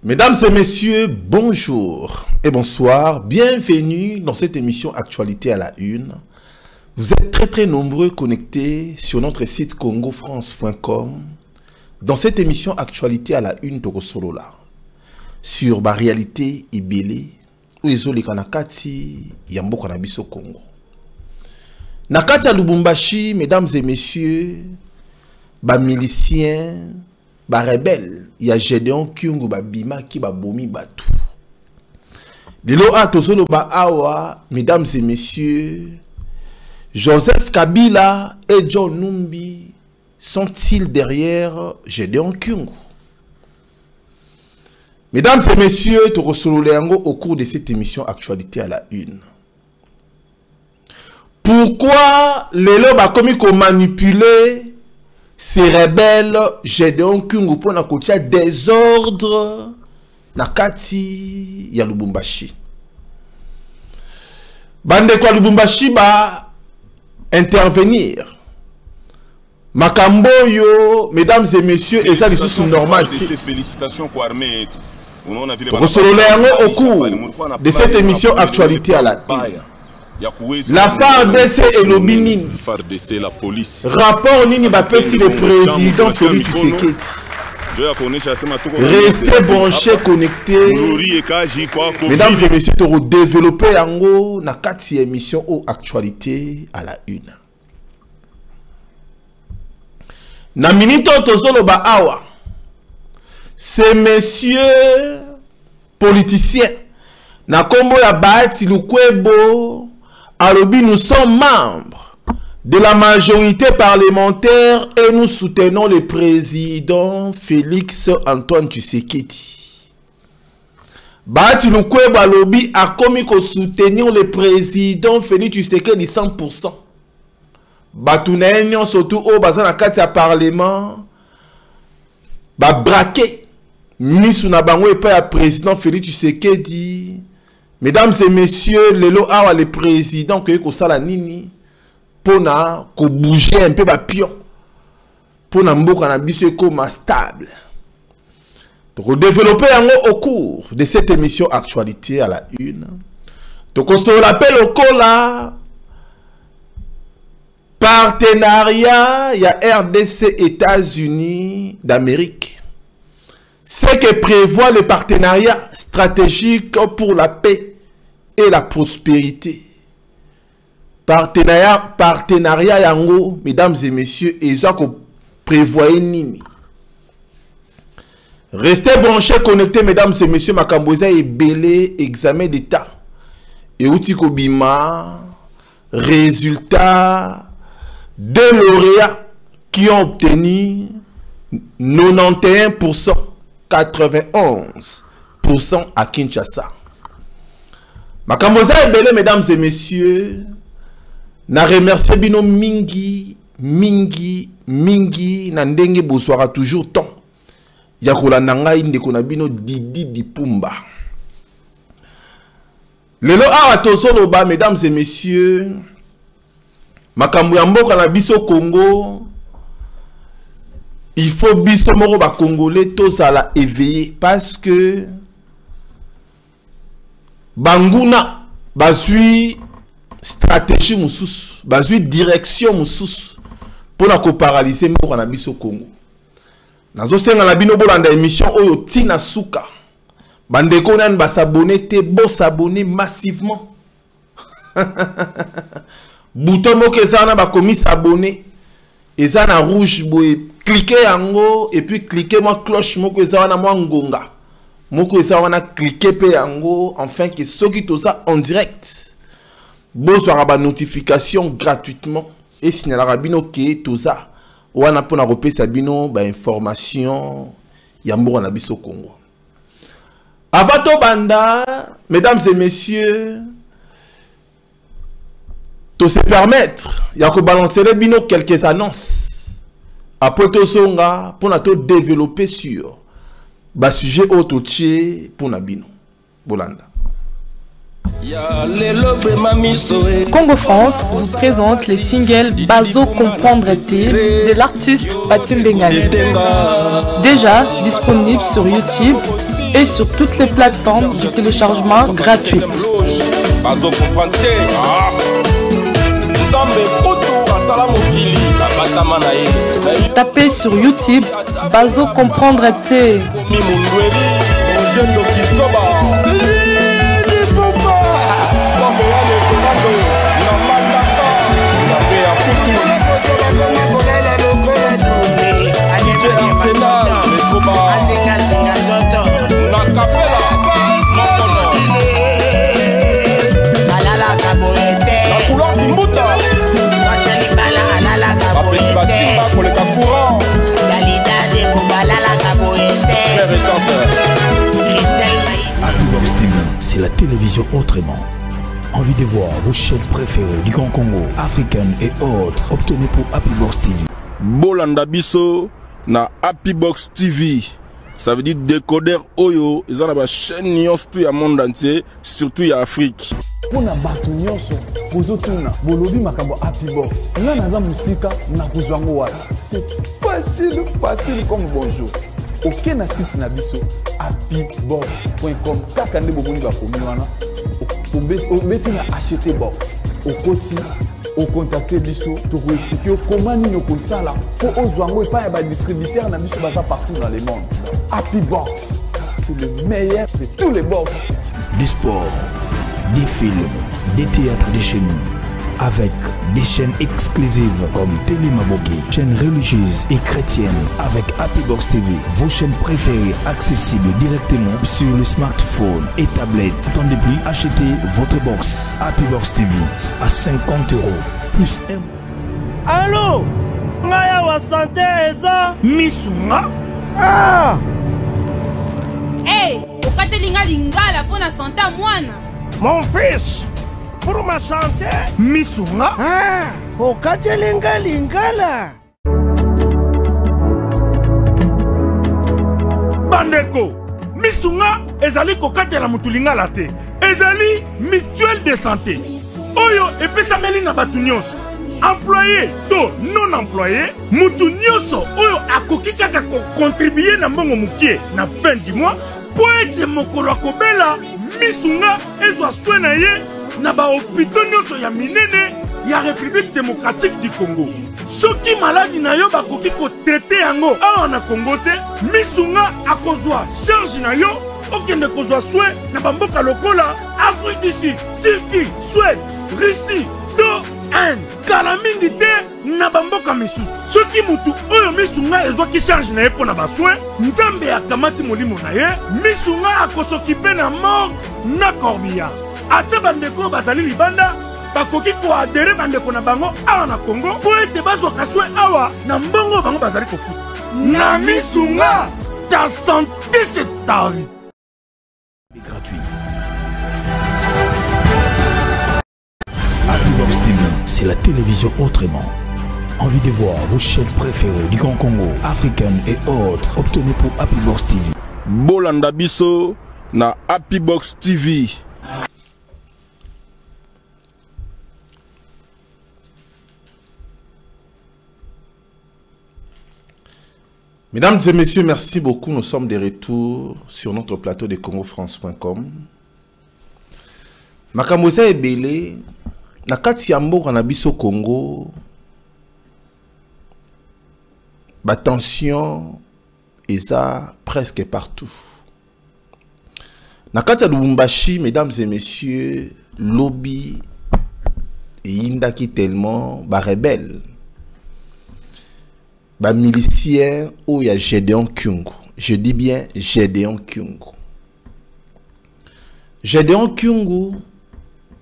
Mesdames et messieurs, bonjour et bonsoir. Bienvenue dans cette émission Actualité à la Une. Vous êtes très nombreux connectés sur notre site congofrance.com. Dans cette émission Actualité à la Une, Tokosolola. Sur la réalité ibélé, où les olé kanakati, yambo kanabiso Congo. Nakati à Lubumbashi, mesdames et messieurs, ba miliciens, ba rebelle, il y a Gédéon Kyungu ba bima ki ba bomi batu. Lelo a tozolo ba awa, mesdames et messieurs, Joseph Kabila et John Numbi sont-ils derrière Gédéon Kyungu? Mesdames et messieurs, tozolo leango au cours de cette émission Actualité à la Une. Pourquoi lelo ba komi ko manipuler ces rebelles Gédéon Kyungu pour na kotia désordre na kati ya Lubumbashi. Bande kwa Lubumbashi ba intervenir. Makambo yo, mesdames et messieurs, et ça c'est normal. Félicitations pour armée. Au cours de cette émission Actualité à la Une. La FARDC et le Binin. Rapport Nini Bapesi le président Félix Tshisekedi. Restez branchés, connectés. Mesdames et messieurs, pour développer en na 4e émission aux Actualité à la Une. Na minute tozolo ba awa. Ces messieurs politiciens na kombo ya Bahati Lukwebo Alobi, nous sommes membres de la majorité parlementaire et nous soutenons le président Félix Antoine Tshisekedi. Bahati Lukwebo Alobi a commis que soutenir le président Félix Tshisekedi 100%. Batunaenyo surtout au bazan akati ya parlement ba braqué misu na bango et pas président Félix Tshisekedi. Mesdames et messieurs, lelo awa le président que ko sala nini pona ko bouger un peu ba pion pona mboka na biso comme stable. Pour développer au cours de cette émission Actualité à la Une. Donc on se rappelle au cola partenariat, il y a RDC États-Unis d'Amérique. Ce que prévoit le partenariat stratégique pour la paix et la prospérité. Partenariat yango, mesdames et messieurs, et ça que prévoyez nini. Restez branchés, connectés, mesdames et messieurs, Makamboza et Belé, examen d'état. Et Outiko Bima, résultat. Deux lauréats qui ont obtenu 91%, 91% à Kinshasa. Makamboza Ebele, mesdames et messieurs, na remercié bino mingi, na ndenge boswara toujours temps. Yakola nanga indeko na bino Didi Dipumba. Lelo awa tozoloba, mesdames et messieurs, makambo ya mboka na biso Congo, il faut biso moko ba congolais tous à la éveiller parce que banguna bazui stratégie mususu, bazui direction mususu pour na ko paralyser mboka na biso Congo. Nazo senga na bino bolanda émission oyo tina suka. Bandeko nan ba s'abonner te bo s'abonner massivement. Bouton moko ezana ba komi s'abonner. Ezana rouge boye cliquez yango et puis cliquez moi cloche moko ezana moi ngonga. Moko ezana cliquez pe yango afin que ceux qui tout ça en direct. Bonsoir ba notification gratuitement et signaler bino ke tout ça. Wana pona repesa bino ba information ya mboka na biso Congo. Avato banda, mesdames et messieurs, to se permettre, ya ko balancer bino quelques annonces. Après to songa, pour na to développer sur ba sujet autoché pour Nabino. Bolanda. Congo France vous présente les singles Bazo Comprendre T de l'artiste Patim Bengali. Déjà disponible sur YouTube et sur toutes les plateformes de téléchargement gratuit. Bazo Comprendre T. Tapez sur YouTube Bazo Comprendre T. Happybox TV, c'est la télévision autrement. Envie de voir vos chaînes préférées du Grand Congo, africaines et autres, obtenez pour Happybox TV. Bolanda biso na Happybox TV. Ça veut dire décodeur Oyo, ils ont la chaîne nyonso tout le monde entier, surtout en Afrique. Pour na batu nyonso, pozo tuna, bolobi makambo Happybox. Nga naza musika na kuzwango wala. C'est facile comme bonjour. Ok na site na biso happybox.com. Kaka nde boboni ba komi wana. O beti na acheter box. O koti au contacter biso to vous expliquer comment nous ko sala pour ozwango et pas ba distributeur na biso baza partout dans le monde. Happybox, c'est le meilleur de tous les box. Des sports, des films, des théâtres de chez nous, avec des chaînes exclusives comme Télé Mabogi, chaînes religieuses et chrétiennes avec Happybox TV, vos chaînes préférées accessibles directement sur le smartphone et tablette. Attendez plus, achetez votre box Happybox TV à 50 € plus un. Allô? Ngaya wa santé eza misunga? Ah! Hey, okatelinga lingala pour la santé à mwana. Mon fils, pour ma santé, misunga? Ah! Okatelinga lingala. Bandeko, misunga ezali kokatela mutu lingala te. Ezali mutuelle de santé. Oyo epesameli na batu nyonso. Employé to non employé, mutu nyonso oyo akoki kaka ko contribuer na mbongo mukie na fin du mois pour ete mokolo akobela misunga ezwa soin na ye na ba hôpitaux nyonso ya minene ya République démocratique du Congo. Soki maladi na yo bakoki ko traiter yango awa na Congo te, misunga akozwa charge na yo okende kozwa soin na bamboka lokola Afrique du Sud, Turquie, Suède, Russie, to kala mingi te na bamboka misusu. Soki mutu oyo misunga ezwaki charge na ye mpo na basoin, nzambe akamati molimo na ye, misunga akosokipe na mort na corbillard. Ate bandeko bazali libanda bakoki koadere bandeko na bango awa na Congo po ete bazwaka soin awa na mbongo bango bazali kofuta. Na misunga, ta santé c'est ta vie. Gratuit. Happybox TV, c'est la télévision autrement. Envie de voir vos chaînes préférées du Grand Congo, africaines et autres, obtenez pour Happybox TV. Bolanda biso na Happybox TV. Mesdames et messieurs, merci beaucoup. Nous sommes de retour sur notre plateau de congofrance.com. Makamosa ebele na kati ya mboka na biso Congo. Ba tension eza presque partout. Na kati ya Lubumbashi, mesdames et messieurs, lobby et indaki tellement ba rebelle. Ba milicien ou ya Gédéon Kyungu. Je dis bien Gédéon Kyungu. Gédéon Kyungu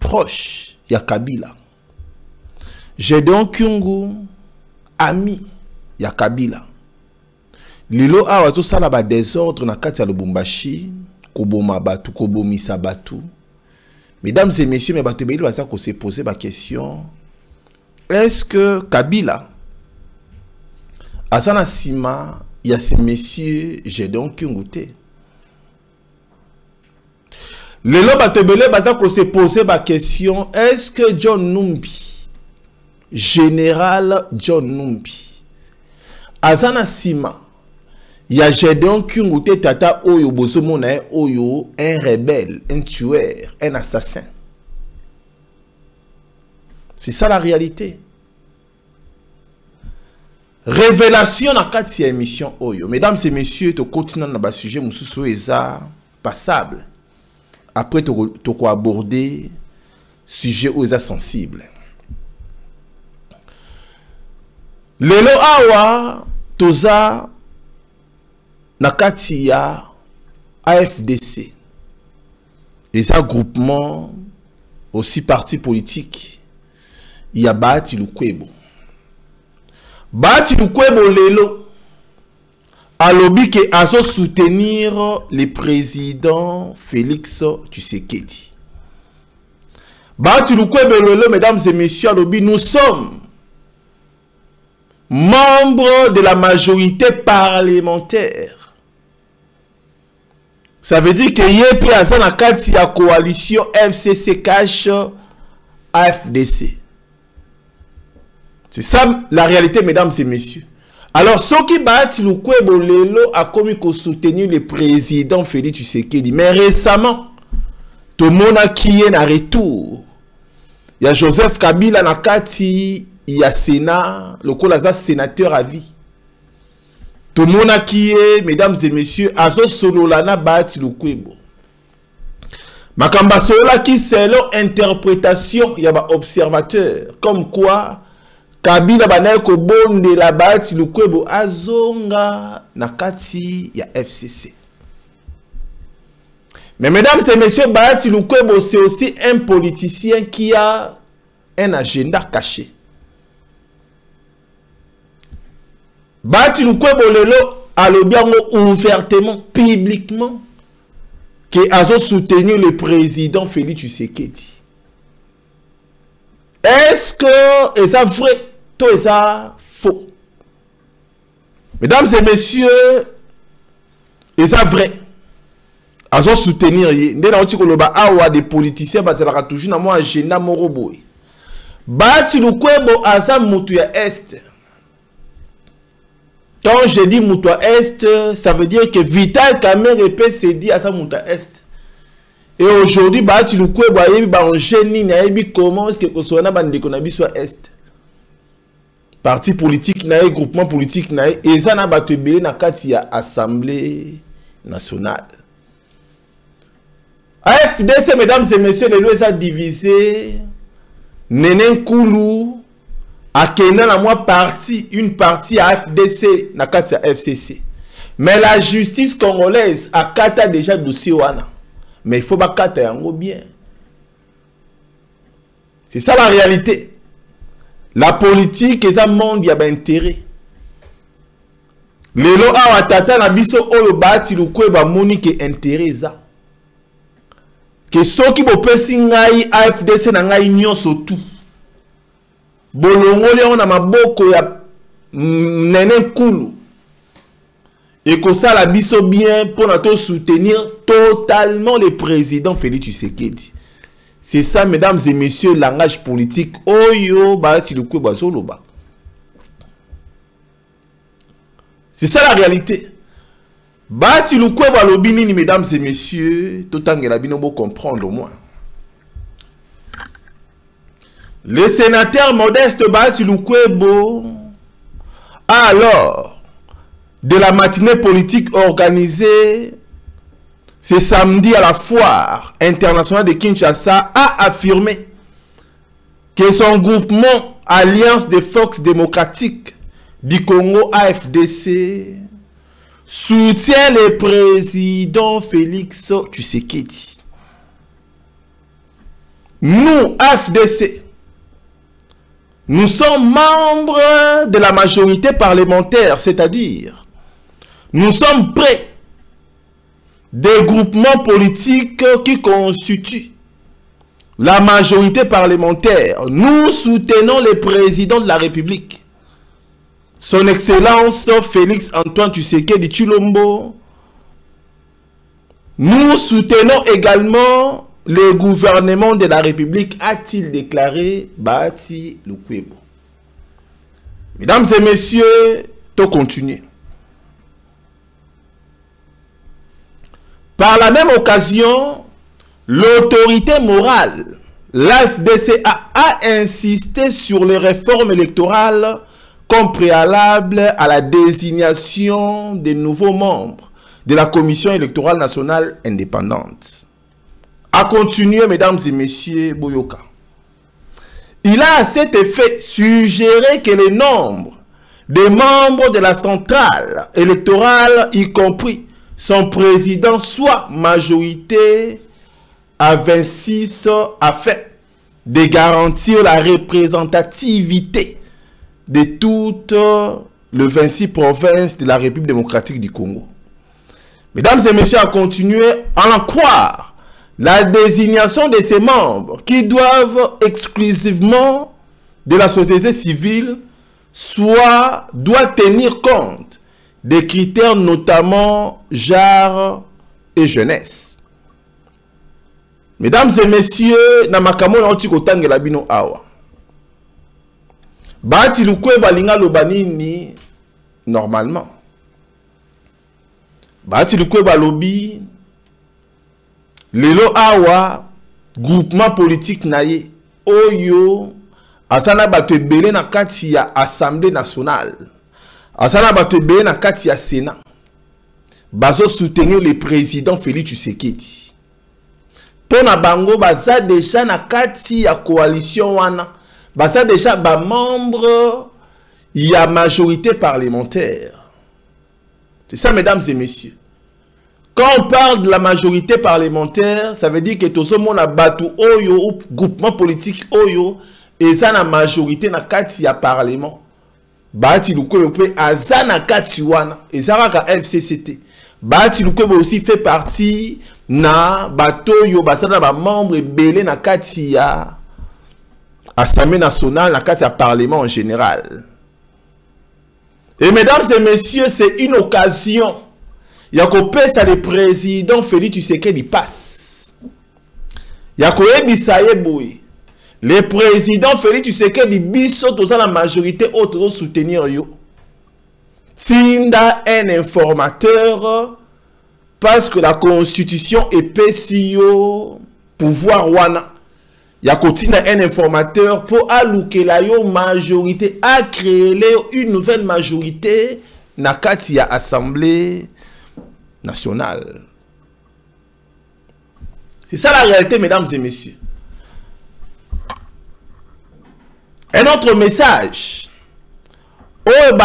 proche ya Kabila. Gédéon Kyungu ami ya Kabila. Lilo awa zo sala ba désordre na kati ya Lubumbashi, koboma batu, kobomisa batu. Mesdames et messieurs, mais batu beli baza ko se poser ba question. Est-ce que Kabila Asana Sima, il y a ces messieurs Gédéon Kyungu te. Le Lobatebele baza ko se poser ma question, est-ce que John Numbi, général John Numbi, Azana Sima, ya Gédéon Kyungute Tata Oyo Bozomona Oyo, un rebelle, un tueur, un assassin. C'est ça la réalité. Révélation dans 4e émission Oyo. Mesdames et messieurs, tu continues dans le sujet, Moussoussou Eza, passable. Après, tu vas aborder sujet Oza sensible. Lelo awa, toza, nakati ya AFDC. Les groupements, aussi partis politiques, il y a Bahati Lukwebo. Bahati Lukwebo lelo, alobi ke azo soutenir le président Félix Tshisekedi. Bahati Lukwebo lelo, mesdames et messieurs, alobi, nous sommes membres de la majorité parlementaire. Ça veut dire que yé présent dans la coalition FCC cache AFDC. C'est ça la réalité, mesdames et messieurs. Alors, ce qui Bahati Lukwebo lelo a commis pour soutenir le président Félix Tshisekedi. Mais récemment, tout le monde a qui est en retour. Il y a Joseph Kabila Nakati, il y a Sénat, le Kolaza sénateur à vie. Tout le monde a qui est, mesdames et messieurs, Azo Sololana Bahati Lukwebo. Makamba Solola qui c'est leur interprétation, il y a observateur. Comme quoi, Kabila banaye ko bonde la Bahati Lukwebo azonga nakati ya FCC. Mais mesdames et messieurs, Bahati Lukwebo c'est aussi un politicien qui a un agenda caché. Bahati Lukwebo lelo alobi ouvertement, publiquement, que azo soutenir le président Félix Tshisekedi. Est-ce que c'est vrai? C'est faux. Mesdames et messieurs, c'est vrai. Azo soutenir des politiciens parce que toujours dans mon agenda moroboy. Bahati Lukwebo asa mutu ya est. Quand je dis mutu ya est, ça veut dire que Vital Kamerhe s'est dit à sa mutu ya est. Et aujourd'hui, Bahati Lukwebo ayebi ba en génie na yebi comment est-ce que kosona bandeko na biso est. Parti politique na groupement politique na eza na bato ebele na kati ya assemblée nationale. AFDC, mesdames et messieurs, les lois sont divisées. Nenen Koulou a kena na moi parti, une partie à AFDC na kati ya FCC. Mais la justice congolaise a kata déjà dossier wana. Mais il faut pas kata yango bien. C'est ça la réalité. La politique est un monde, il y a intérêt. Lelo awa tata na biso oyo Bahati Lukwebo moni ke intérêt za. Que soki bo pesi ngai AFDC na ngai nyonso tout. Bolongoli on na maboko ya Nenen Koulou. Et que ça la biso bien pour nous soutenir totalement le président Félix Tshisekedi. C'est ça, mesdames et messieurs, langage politique. Oyo Bahati Lukwebo zoloba. C'est ça la réalité. Bahati Lukwebo alobini, mesdames et messieurs, tout en la bino comprendre au moins. Le sénateur modeste Bahati Lukwebo a alors de la matinée politique organisée ce samedi à la foire internationale de Kinshasa a affirmé que son groupement Alliance des Forces démocratiques du Congo AFDC soutient le président Félix Tshisekedi. Nous, AFDC, nous sommes membres de la majorité parlementaire, c'est-à-dire nous sommes prêts des groupements politiques qui constituent la majorité parlementaire. Nous soutenons le président de la République, son Excellence Félix Antoine Tshisekedi Tshilombo, Nous soutenons également le gouvernement de la République, a-t-il déclaré Bahati Lukwebo. Mesdames et messieurs, tout continue. Par la même occasion, l'autorité morale, l'AFDC, a insisté sur les réformes électorales comme préalable à la désignation des nouveaux membres de la Commission électorale nationale indépendante. À continuer, mesdames et messieurs, Boyoka. Il a à cet effet suggéré que le nombre des membres de la centrale électorale, y compris son président, soit majorité à 26 afin de garantir la représentativité de toutes les 26 provinces de la République démocratique du Congo. Mesdames et messieurs, à continuer, à en croire, la désignation de ces membres qui doivent exclusivement de la société civile doit tenir compte des critères notamment genre et jeunesse. Mesdames et messieurs, na makambo na otiko tangela bino awa. Bahati Lukwebo balinga lobanini normalement. Bahati Lukwebo balobi lelo awa groupement politique naye oyo asana bato ebele na kati ya Assemblée nationale. Asana bato ebele na kati ya Sénat. Bazo soutenir le président Félix Tshisekedi. Pona bango baza déjà na kati ya coalition wana. Baza déjà ba membre ya majorité parlementaire. C'est ça, mesdames et messieurs. Quand on parle de la majorité parlementaire, ça veut dire que tout ce monde a battu oyo ou groupement politique oyo et ça na majorité na kati ya parlement. Bahati Lukwebo aza na kati wana et ça ka FCCT. Bahati Lukwebo aussi fait partie na bato yo basana ba membre belé na kati ya Assemblée nationale, na kati ya parlement en général. Et mesdames et messieurs, c'est une occasion. Il y a qu'au pèse le président Félix Tshisekedi passe. Il y a qu'au Ebisaye le président Félix Tshisekedi biso toza la majorité autre soutenir yo. Tinda un informateur parce que la constitution épaisse yo pouvoir wana. Il y a qu'au un informateur pour allouer la yo majorité à créer une nouvelle majorité na kati ya assemblée nationale. C'est ça la réalité, mesdames et messieurs. Un autre message. Oh,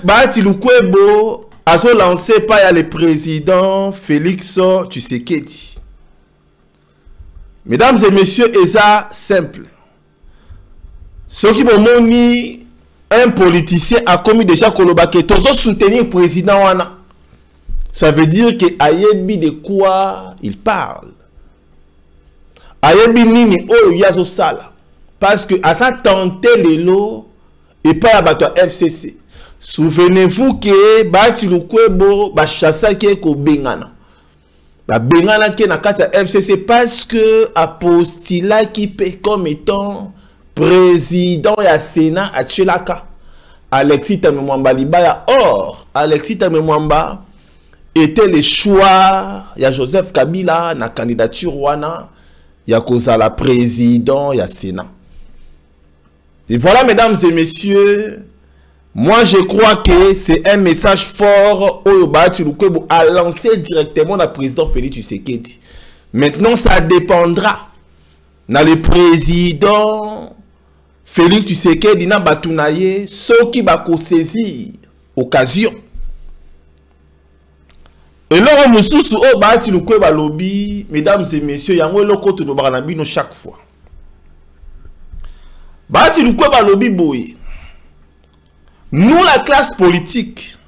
Bahati Lukwebo a lancé par le président Félix Tshisekedi. Mesdames et messieurs, et ça simple. Ceux qui m'ont mis un politicien a commis déjà Kolobake, tous soutenir le président wana. Ça veut dire que ayebi de quoi il parle. Ayebi nini o yazo sala. Parce que à ça tenté les lots et pas à bateau FCC. Souvenez-vous que Bahati Lukwebo ba chassa ke ko bengana. Ba bengana ke na kata FCC parce que apostila qui paie comme étant président ya Sénat à Tchelaka. Alexis Tamemwamba Libaya. Or, Alexis Tamemwamba était le choix, il y a Joseph Kabila, na candidature wana, il y a Kozala président, il y a Sénat. Et voilà, mesdames et messieurs, moi je crois que c'est un message fort au Bahati Lukwebo à lancer directement le président Félix Tshisekedi. Maintenant, ça dépendra. Na le président Félix Tshisekedi na batunaye, ceux qui va saisir occasion. Et là, on sous au Bahati Lukwebo lobby, mesdames et messieurs, il y a un loco de Baranabino chaque fois. Bahati Lukwebo lobby boy. Nous, la classe politique,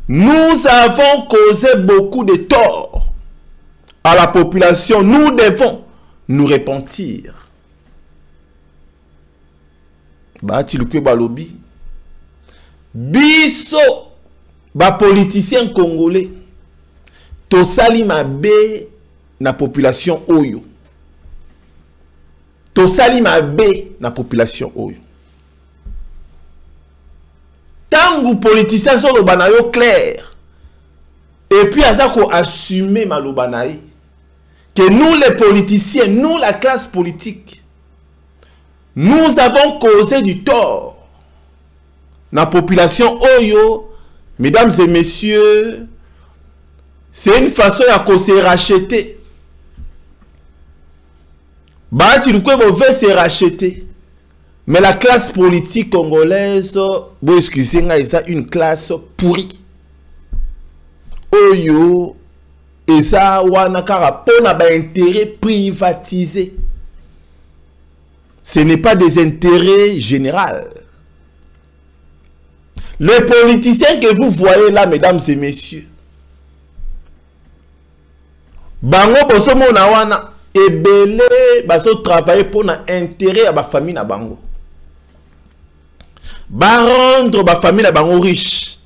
nous avons causé beaucoup de tort à la population. Nous devons nous repentir. Bahati Lukwebo lobby. Biso ba politicien congolais tosali mabe na population oyo. Tosali mabe na population oyo. Tangu politicien so lobana yo clair. Et puis azako assumer malobanaye que nous les politiciens, nous la classe politique, nous avons causé du tort. La population oyo, mesdames et messieurs, c'est une façon à se racheter. Bah, tu veux se racheter. Mais la classe politique congolaise, bon, excusez-moi, c'est une classe pourrie. Oyo, et ça, wana kara pona ba intérêt privatisé. Ce n'est pas des intérêts généraux. Les politiciens que vous voyez là, mesdames et messieurs, bango boso mona wana ebele baso travailler pour na intérêt à ba famille na bango. Ba rendre ba famille na bango riche.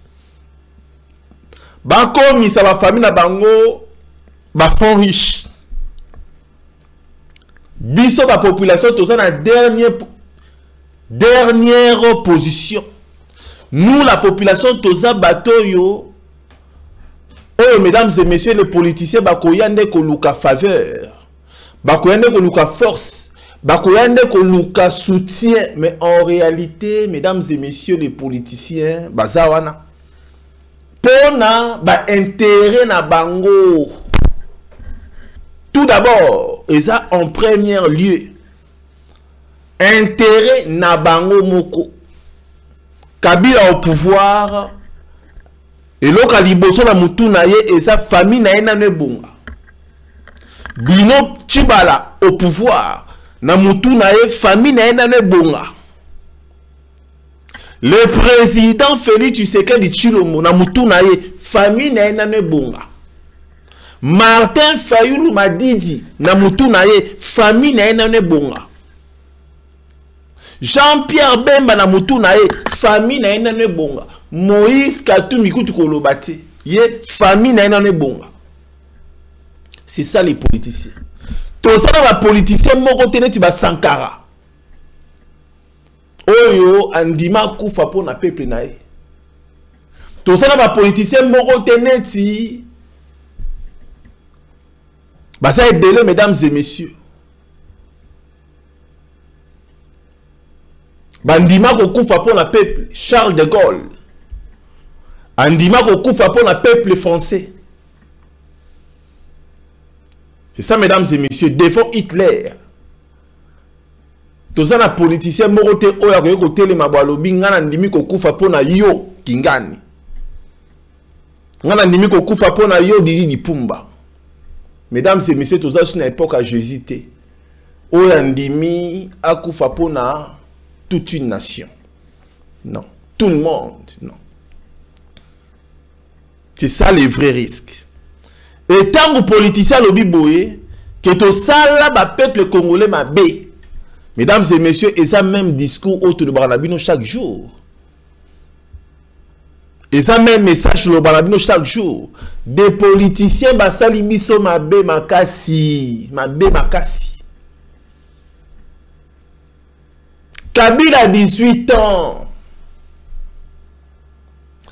Ba komi sa ba famille na bango ba fond riche. Biso ba population toza na dernière position. Nous la population toza bato yo. Oh mesdames et messieurs les politiciens bakoyande ko luka faveur. Bakoyande ko luka force. Bakoyande ko luka soutien, mais en réalité mesdames et messieurs les politiciens bazawana pona ba intérêt na bango. Tout d'abord, et ça en premier lieu, intérêt na bango moko. Kabila au pouvoir, et l'oka liboso na mutu na ye, et sa famille na ye na nebonga. Bino Tshibala au pouvoir, na mutu na ye, famille na ye na nebonga. Le président Félix Tshisekedi Tshilombo na mutu na ye, famille na ye na nebonga. Martin Fayulu Madidi na mutu na ye, famille na ye na nebonga. Jean-Pierre Bemba na mutu na ye, famille na ye na nebonga. Moïse Katumbi Kutu Kolobate, ye famille na ye na nebonga. C'est ça les politiciens. Tout ça dans la politicien moko teneti ba Sankara. Oyo andima kufa po na peuple na ye. Tout ça dans la politicien moko teneti bah ça est belé, mesdames et messieurs. Bandima kokufa pour le peuple Charles de Gaulle. Andima kokufa pour le peuple français. C'est ça, mesdames et messieurs. Défend Hitler. Tout ça, na politicien morote oya koyote le mabalobi ngana ndimi kokufa pour na yo kingani. Ngana ndimi kokufa pour na yo Didi Dipumba. Mesdames et messieurs, tout ça, c'est une époque à Jésus. Oyandimi akufa pona toute une nation. Non. Tout le monde. Non. C'est ça les vrais risques. Et tant que politicien lobi boye, que tout ça là, ba peuple congolais ma bé. Mesdames et messieurs, et ça même discours autour de Barnabino chaque jour. Et ça même message le Barnabino chaque jour. Des politiciens basali biso mabe makasi. Mabe makasi. Kabila a 18 ans.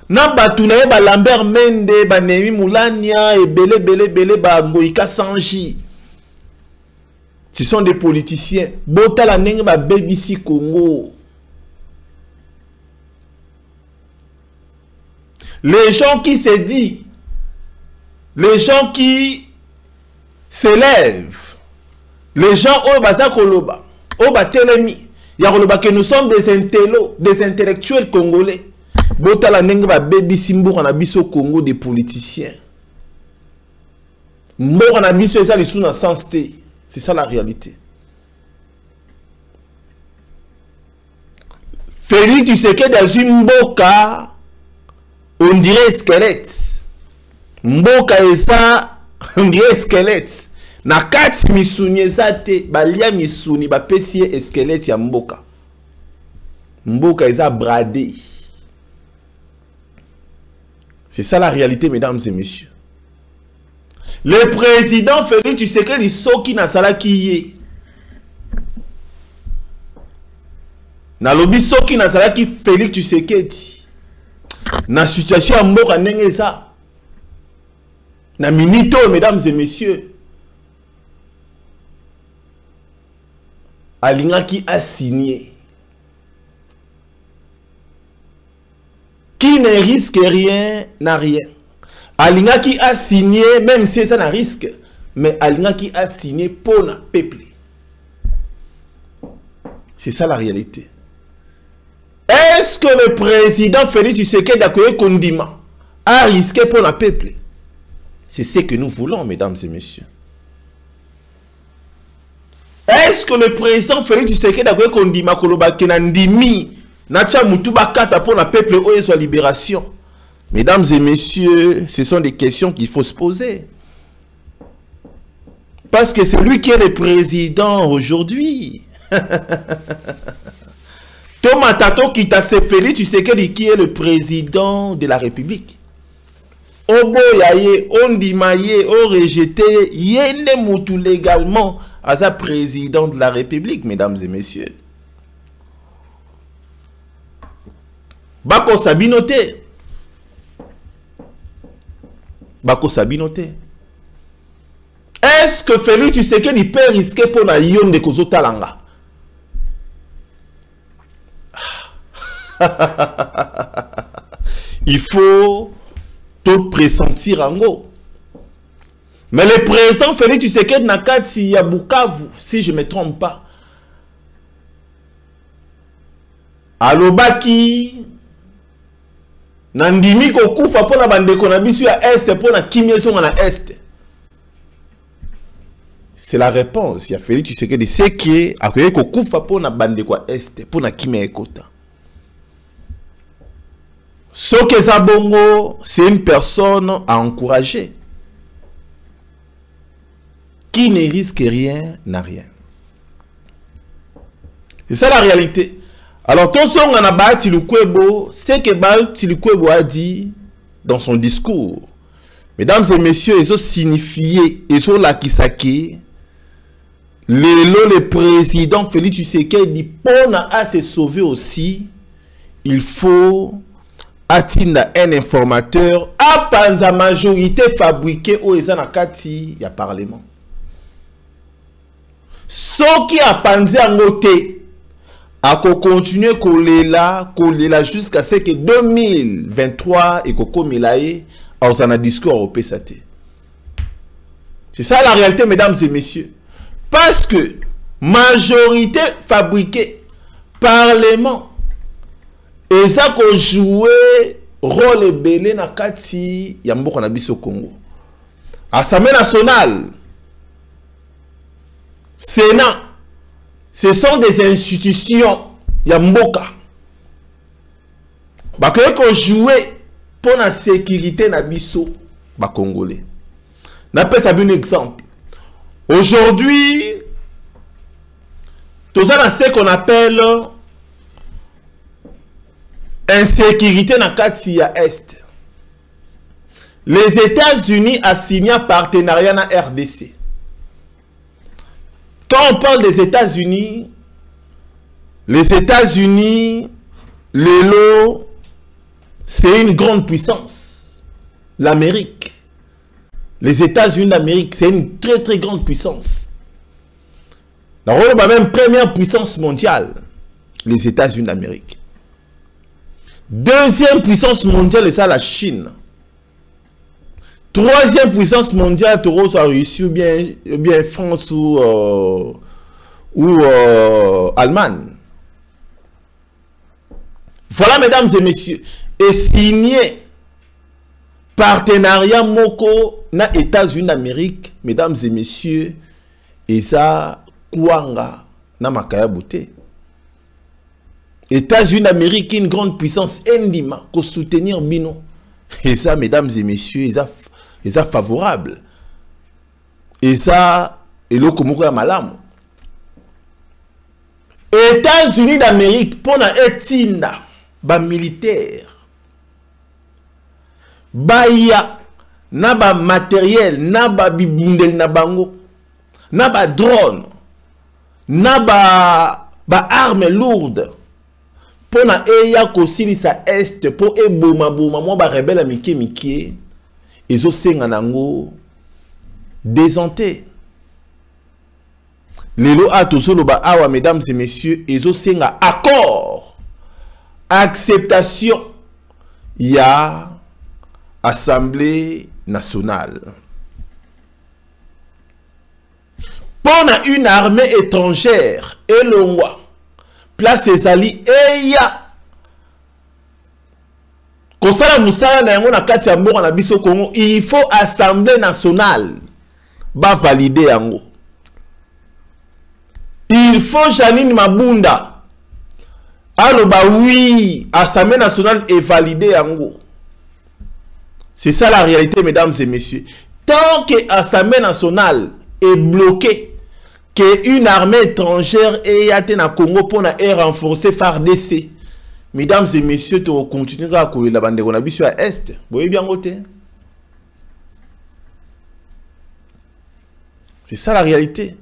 Na batunaye ba Lambert Mende, ba Nemi Moulania, et belé ba Ngoïka Sanji. Ce sont des politiciens. Bota la nenge ba BBC Congo. Les gens qui se disent, les gens qui s'élèvent, les gens au baza koloba, au batelemi, ya koloba que nous sommes des intellectuels congolais. Bota la nenge ba baby simbo na biso Congo des politiciens. Mbo na biso ça les sous na sens té. C'est ça la réalité. Félix Tshisekedi dans une mboka, on dirait squelette. Mboka et ça, on dirait squelette. Na kati misuni zate, balia misuni, ba pesie squelette ya mboka. Mboka eza bradé. C'est ça la réalité, mesdames et messieurs. Le président Félix Tshisekedi soki na salaki ye. Na lobi soki na salaki Félix Tshisekedi. Na situation ya mboka ndenge ça. Na minito, mesdames et messieurs. Alingaki a signé. Qui ne risque rien n'a rien. Alingaki a signé, même si ça n'a risque, mais Alingaki a signé pour le peuple. C'est ça la réalité. Est-ce que le président Félix Tshisekedi Kondima a risqué pour le peuple? C'est ce que nous voulons, mesdames et messieurs. Est-ce que le président Félix Tshisekedi Kondima Kolobaki Nandimi Nacha Mutuba Kata pour le peuple ou sa libération? Mesdames et messieurs, ce sont des questions qu'il faut se poser. Parce que c'est lui qui est le président aujourd'hui. Thomas Tato Kitase Félix Tshisekedi qui est le président de la République. Obo yaye, on dimaye, on rejeté, yene mutu légalement à sa président de la République, mesdames et messieurs. Bako Sabinote. Bako Sabinote. Est-ce que Félix Tshisekedi peut risquer pour la yon de Kozo Talanga? Il faut tout pressentir en gros. Mais le président Félix Tshisekedi Nakati Yabukavu, si je ne me trompe pas, Alobaki Nandimi Kokufa pour la bande konabisu à Est pour la Kimyeson à la Est. C'est la réponse. Il y a Félix Tshisekedi c'est qui a créé Kokufa pour la bande quoi Est pour la Kimyeekota. Soke Zabongo, c'est une personne à encourager. Qui ne risque rien n'a rien. C'est ça la réalité. Alors, tout ce qu'on a bâti le Kwebo, c'est que le Kwebo a dit dans son discours. Mesdames et messieurs, ils ont signifié, ils ont la kisake. Le président Félix Tshisekedi, pour se sauver aussi, il faut atteindre un informateur à la majorité fabriquée au Ezanakati, il y a parlement. Ce qui a pensé en côté, à continuer kolela jusqu'à ce que 2023 et koko milaye a un discours au PSAT. C'est ça la réalité, mesdames et messieurs. Parce que majorité fabriquée, parlement, et ça qu'on jouait rôle belé na kati ya mboka na biso Congo. Assemblée nationale, Sénat, ce sont des institutions ya mboka. Bakoye ko jouer pour la sécurité na biso ba Congolais. N'appelle ça un exemple. Aujourd'hui, tout ça dans ce qu'on appelle insécurité na kati ya Est. Les États-Unis ont signé un partenariat na RDC. Quand on parle des États-Unis, les États-Unis, c'est une grande puissance. L'Amérique. Les États-Unis d'Amérique, c'est une très très grande puissance. La même première puissance mondiale, les États-Unis d'Amérique. Deuxième puissance mondiale, c'est la Chine. Troisième puissance mondiale, soit Russie ou bien France ou Allemagne. Voilà, mesdames et messieurs, et signé partenariat Moko na États-Unis d'Amérique, mesdames et messieurs, et ça, Kouanga na Makaya Bouté. États-Unis d'Amérique, une grande puissance endima, pour soutenir Bino. Et ça, mesdames et messieurs, ils sont favorables. Et ça, et le Komoko Malam. États-Unis d'Amérique, pour la etinda, ba militaire, baya, na ba matériel, na ba bibundel na bango, na ba drone, na ba arme lourde. Pour na eya kosilisa est pour eboma boma mo ba rebelle mike mike ezo senga nango désenté. Lelo atosolo ba awa mesdames et messieurs ezo senga accord, acceptation ya Assemblée nationale. Pour na une armée étrangère et longwa place ezali eya kosala musala na yango na kati ya mboka na biso Congo, il faut Assemblée nationale ba valider yango. Il faut Janine Mabunda aloba oui, Assemblée nationale est validée yango. C'est ça la réalité, mesdames et messieurs. Tant que l'Assemblée nationale est bloquée, qu'une armée étrangère est à Congo pour renforcer FARDC, mesdames et messieurs, tu continueras à couler la bande de Gonabissu à Est. Vous voyez bien côté. C'est ça la réalité.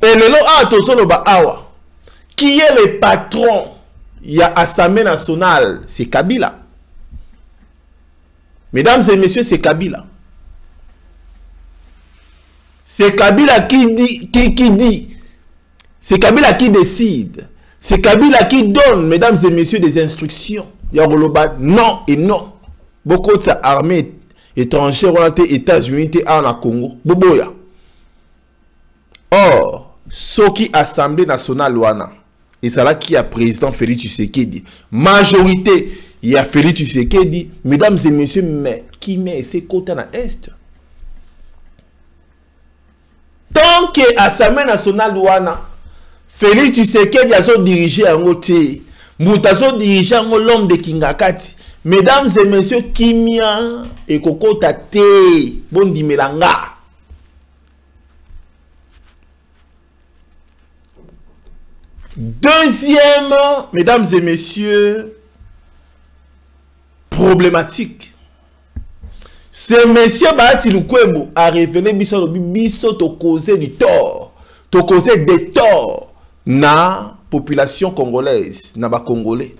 Et le lot qui est le patron, il y a Assemblée nationale, c'est Kabila. Mesdames et messieurs, c'est Kabila. C'est Kabila qui dit. C'est Kabila qui décide. C'est Kabila qui donne, mesdames et messieurs, des instructions. Il y a non et non. Beaucoup d'armées étrangères ont été États-Unis en Congo. Boboya. Or, ce qui Assemblée nationale wana, et c'est là qui a président Félix Tshisekedi. Majorité. Il y a Félix Tshisekedi, mesdames et messieurs, mais qui met ses côtés dans l'Est? Tant que l'Assemblée nationale douana, Félix Tshisekedi a dirigé un côté, Moutazo dirigé l'homme de Kingakati, mesdames et messieurs, Kimia et Kokota Te, Bondi Melanga. Deuxième, mesdames et messieurs, problématique. Ce monsieur Bahati Lukwebo a révélé biso to causer du tort, to causer des torts na population congolaise, na ba congolais.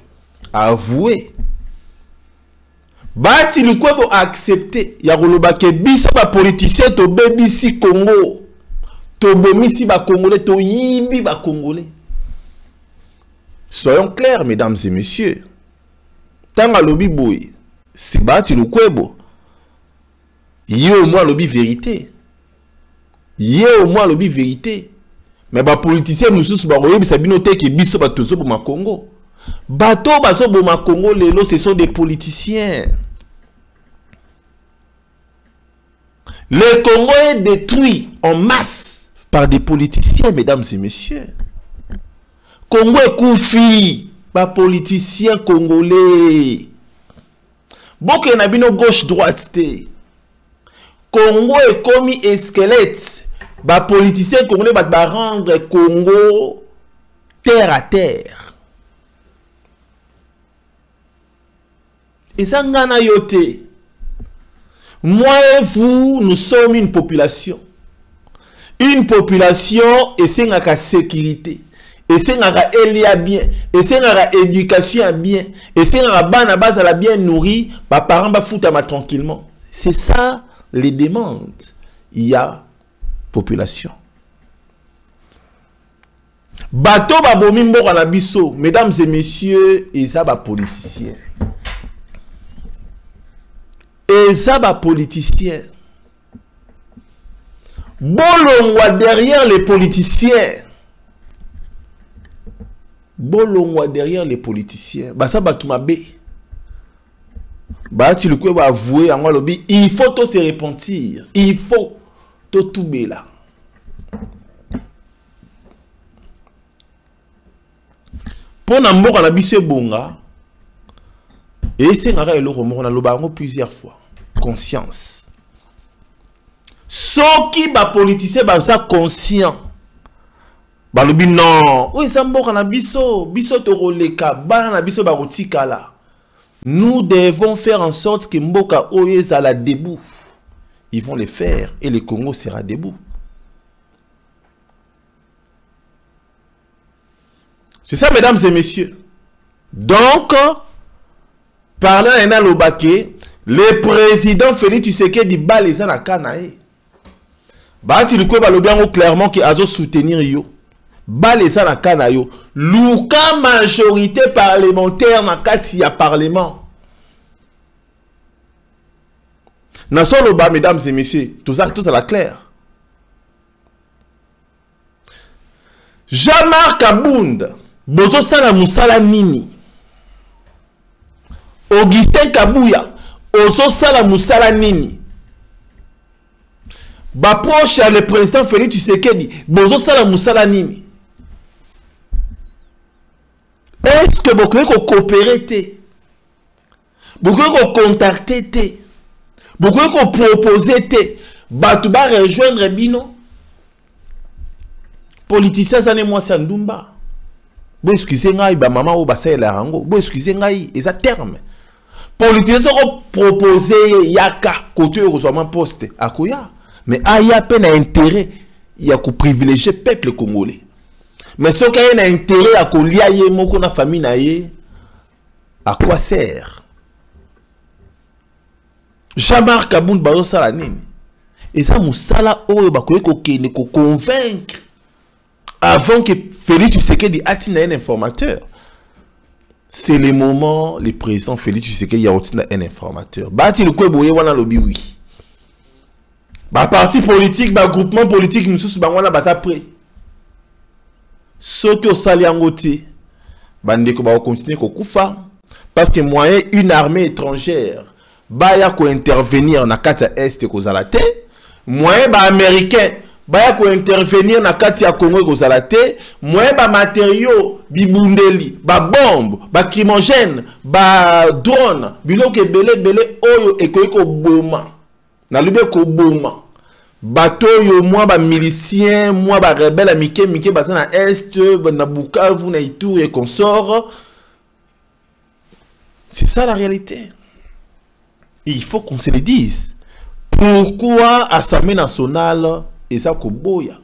Avoué. Bahati Lukwebo a accepté ya koloba ke biso ba politicien to bebisi Congo, to bomisi ba congolais, to yimbi ba congolais. Soyons clairs, mesdames et messieurs. Tanga lobi boy, c'est Bahati Lukwebo. Yé au moins lobby vérité. Yé au moins lobby vérité. Mais ba politicien nous sous ba royebi sabinote ki biso ba tozo boma Congo. Bato baso boma Congo lelo ce sont des politiciens. Le Congo est détruit en masse par des politiciens, mesdames et messieurs. Congo est koufi par politiciens congolais. Boke nabino gauche droite te. Congo est comme un squelette. Les politiciens congolais vont rendre Congo terre à terre. Et ça, ngana yote. Moi et vous, nous sommes une population. Une population et c'est une sécurité. Et c'est une élia bien. Et c'est une éducation bien. Et c'est une bana base à la bien nourrie. Les parents vont foutre tranquillement. C'est ça. Les demandes, il y a population. Bateau babomi mboko na biso, mesdames et messieurs, et ça ba politicien. Et ça ba politicien. Bolongwa derrière les politiciens. Bolongwa derrière les politiciens. Ba ça ba tumabe. Bahati Lukwebo va avouer en lobby, il faut tout se repentir, il faut tout là. Pour n'amour à la bise bonga, et c'est un le remords na lobango plusieurs fois. Conscience. Ceux qui ba politicien ba ça conscient. Ba lobby non, oui ça mboka na biso, biso to roleka, ba na biso ba rotika là. Nous devons faire en sorte que Mboka Oyo ezala debout. Ils vont le faire et le Congo sera debout. C'est ça, mesdames et messieurs. Donc, parlant à Lobake, le président Félix Tshisekedi bat les gens à Kanae. Bati Lukwe Balobiango clairement qui a soutenir yo. Bat les gens à Kanae. Luka majorité parlementaire na kati ya parlement. Nason Loba, mesdames et messieurs, tout ça la clair. Jean-Marc Abound, Bozo Sala Moussala Nini. Augustin Kabouya, Ozo Sala Moussala Nini. Baproche à le président Félix Tshisekedi, Bozo Sala Moussala Nini. Est-ce que vous pouvez coopérer? Vous pouvez contacter? Vous pouvez proposer? Batouba rejoindre Bino? Politicien, ça n'est moi, c'est Ndumba. Vous excusez moi, maman ou basay la rango. Vous excusez moi, c'est un terme. Politicien, ça proposer Yaka, côté heureusement poste à Koya. Mais il y a peine intérêt, il y a que privilégier le peuple congolais. Mais ce qui a un intérêt à qu'on lia yemo na famille naie, à quoi sert? Jean-Marc Abound bazo sala nini? Et ça moussala oyo bakoye ko kene ko convaincre avant que Félix Tshisekedi atine un informateur. C'est le moment le président Félix Tshisekedi a retenu un informateur. Bati le kwe boye wana lobi oui. Ba parti politique, ba groupement politique nous sous bangwana basa prêt. Soki osali yango te bandeko ba continuer ko kufa parce que moyen une armée étrangère ba ya ko intervenir na kati ya est ko zala te, moyen ba américain ba ya ko intervenir na kati ya Congo ko zala te, moyen ba matériaux bibundeli ba bombe ba crimogène ba drone biloko ebele oyo ekoki ko boma na libe ko boma bateau yo moi ba milicien moi ba rebelle mike basa na est na Bukavu na Ituri et consort. C'est ça la réalité. Et il faut qu'on se le dise. Pourquoi Assemblée nationale et ça koboya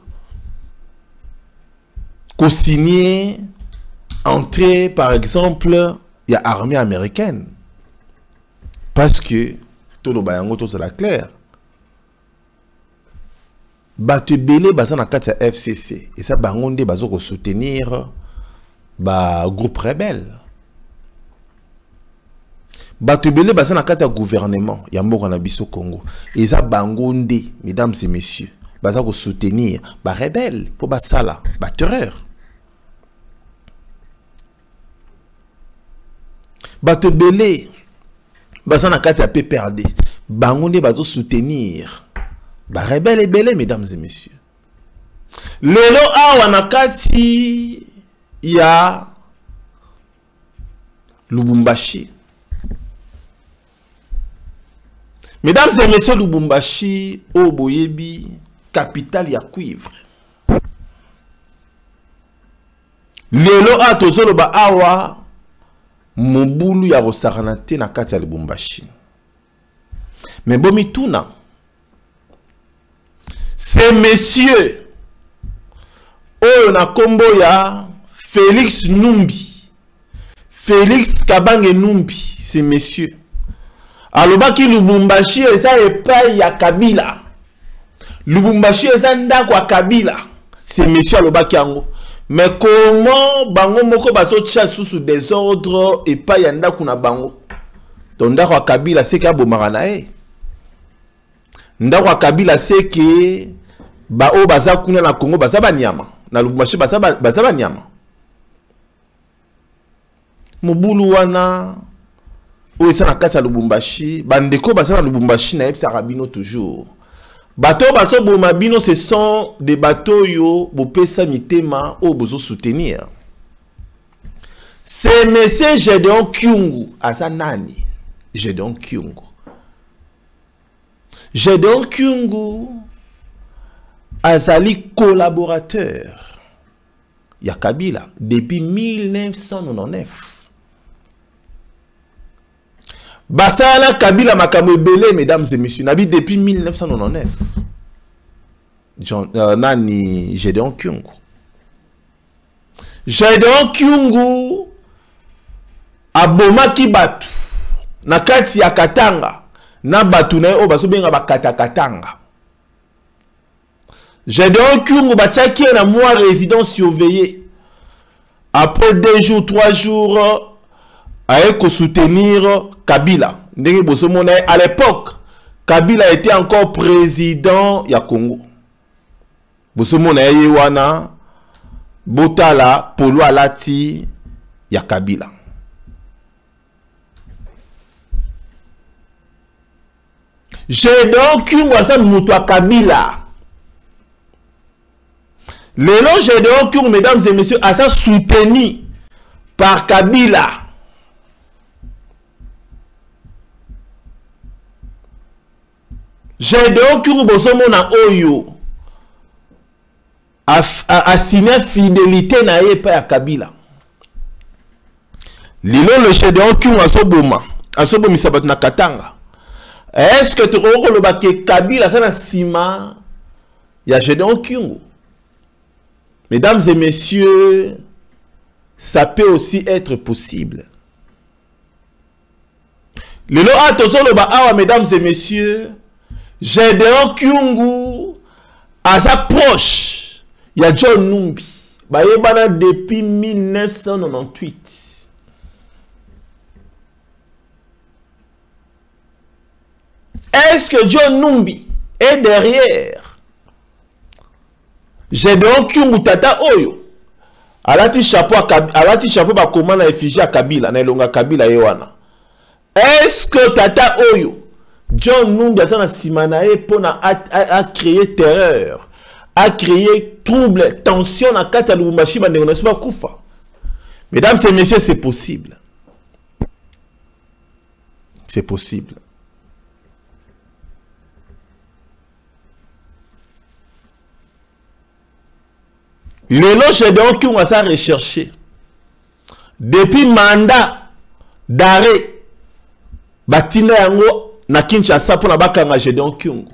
ko signer entrer par exemple il y a armée américaine parce que tout le bayango tout c'est la clair. Batu belé basa na kati ya FCC et ça bangonde bazo ko soutenir ba groupe rebelle. Batu belé basa na kati ya gouvernement ya mboka na biso Congo et ça bangonde mesdames et messieurs basa ko soutenir ba rebelle pour ba sala ba terreur. Batu belé basa na kati ya PPRD bangonde bazo soutenir ba rebelle et belé, mesdames et messieurs. Lelo awa nakati ya Lubumbashi. Mesdames et messieurs, Lubumbashi, Oboyebi, capitale ya cuivre. Lelo a tozolo ba awa mobulu ya rosaranate na kati ya Lubumbashi. Mais bomi tuna. Ces messieurs, on a combo ya Félix Numbi, Félix Kabange Numbi, ces messieurs. Alors qui Lubumbashi et ça est pas ya Kabila. Lubumbashi et ça ndako Kabila. Ces messieurs aloba kiango. Mais comment bango moko baso tcha sous désordre et pas ya ndako na bango. Donc ndako Kabila c'est ka bomara e. Ndako Kabila c'est que ba o baza kuna na Congo baza ba nyama na Lubumbashi baza ba nyama mobulu wana o esa na kati ya Lubumbashi bandeko baza na Lubumbashi na epsa rabino toujours bateau baso boma bino ce sont des bateaux yo bopesa mitema o bozo soutenir. C'est monsieur Gédéon Kyungu asa nani Gédéon Kyungu. Gédéon Kyungu azali collaborateur ya Kabila depuis 1999. Basala Kabila makambo belé, mesdames et messieurs. Nabi depuis 1999. Nani Gédéon Kyungu. Gédéon Kyungu abomaki batu na kati ya Katanga na batu na o baso benga bakata Katanga. Gédéon Kyungu batiaki na moi résidence surveillée. Après 2 jours, 3 jours, aeko soutenir Kabila. À l'époque, Kabila était encore président ya Congo. Bosomona yewana Botala Polo Alati ya Kabila. J'ai donc eu ça muto Kabila. Le nom j'ai donc eu, mesdames et messieurs, à ça soutenu par Kabila. J'ai donc eu bosomona oyo a signé fidélité na ye pa ya Kabila. Lilo le Gédéon Kyungu asobomisa bato na Katanga. Est-ce que tu reloba ke Kabila ça na sima ya Gédéon Kyungu? Mesdames et messieurs, ça peut aussi être possible. Lilo atozoloba awa, mesdames et messieurs, Gédéon Kyungu à sa proche. Il y a John Numbi. Bayebana depuis 1998. Est-ce que John Numbi est derrière Gédéon Kyungu tata oyo? Alati chapeau ba komana effigie à Kabila na elonga Kabila yewana. Est-ce que tata oyo John Numbi a sana simanae pour a créer terreur, a créé trouble, tension dans kata Lubumbashi bandeko na kufa? Mesdames et messieurs, c'est possible. C'est possible. Le nom Gédéon Kyungu a ça recherché. Depuis mandat d'arrêt, batina yango na Kinshasa pour la bakanga Gédéon Kyungu.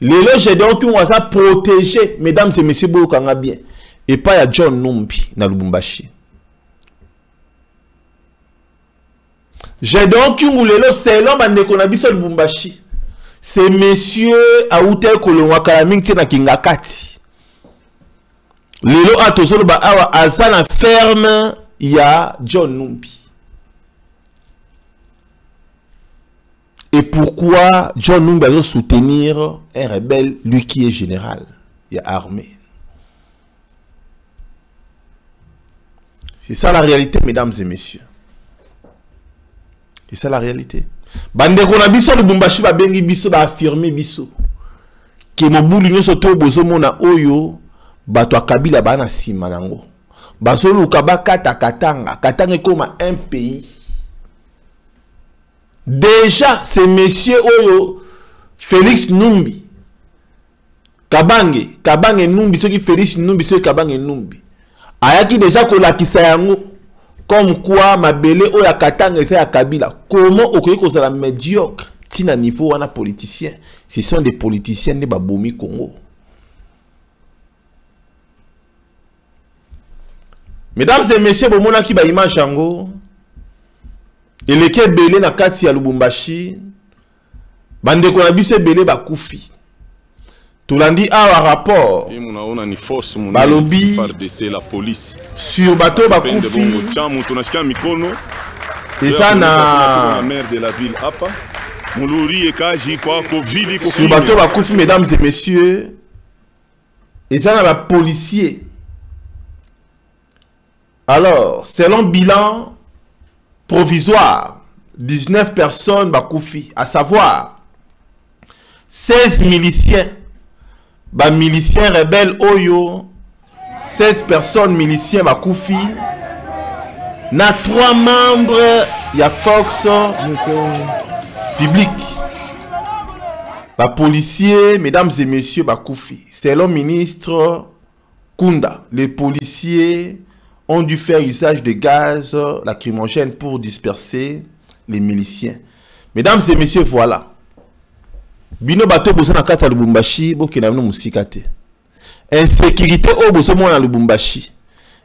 Le Gédéon Kyungu a ça protégé, mesdames et messieurs, boukanga bien. Et pas ya John Numbi na Lubumbashi. Gédéon Kyungu lelo c'est l'homme bandeko na biso Lubumbashi. C'est monsieur Aouté Kolongwa Kalamingte na Kingakati. Lelo atozolo ba awa azana ferme ya John Numbi. Et pourquoi John Numbi va soutenir un rebelle, lui qui est général, il y a armée. C'est ça la réalité, mesdames et messieurs. C'est ça la réalité. Bande kona biso Lubumbashi ba bengi biso ba affirmer biso. Ke mobulu nyoso to bozo mona oyo bato a Kabila bana sima nango. Baso luka bakata Katanga, Katanga comme un pays. Déjà, ces messieurs Oyo, Félix Numbi, Kabange Numbi, ceux qui Félix Numbi, ceux qui Kabange Numbi. Ayaki déjà kolakisa yango, comme quoi ma belle Oya Katanga c'est à Kabila. Comment okoye kozala médiocre, tina niveau wana politicien. Ce sont des politiciens de Babomi Congo. Mesdames et messieurs, bomona ki ba image yango. Et les qui belé na kati ya Lubumbashi, bande ko na biso belé ba kufi. Tulandi a rapport. Balobi la police. Sur bateau ba kufi. Et ça na maire de la ville apa. Muluri e kaji kwa ko vili ko. Sur bateau ba kufi, mesdames et messieurs. Et ça na ba policier. Alors, selon bilan provisoire, 19 personnes bakoufi, à savoir 16 miliciens, miliciens rebelles Oyo, 16 personnes miliciens bakoufi, na 3 membres ya Fox public, policiers, mesdames et messieurs bakoufi. Selon ministre Kunda, les policiers ont dû faire usage de gaz lacrymogène pour disperser les miliciens. Mesdames et messieurs, voilà. Bino bato bosa na kata Lubumbashi, boke na bino musikate. Insécurité o boso mona Lubumbashi.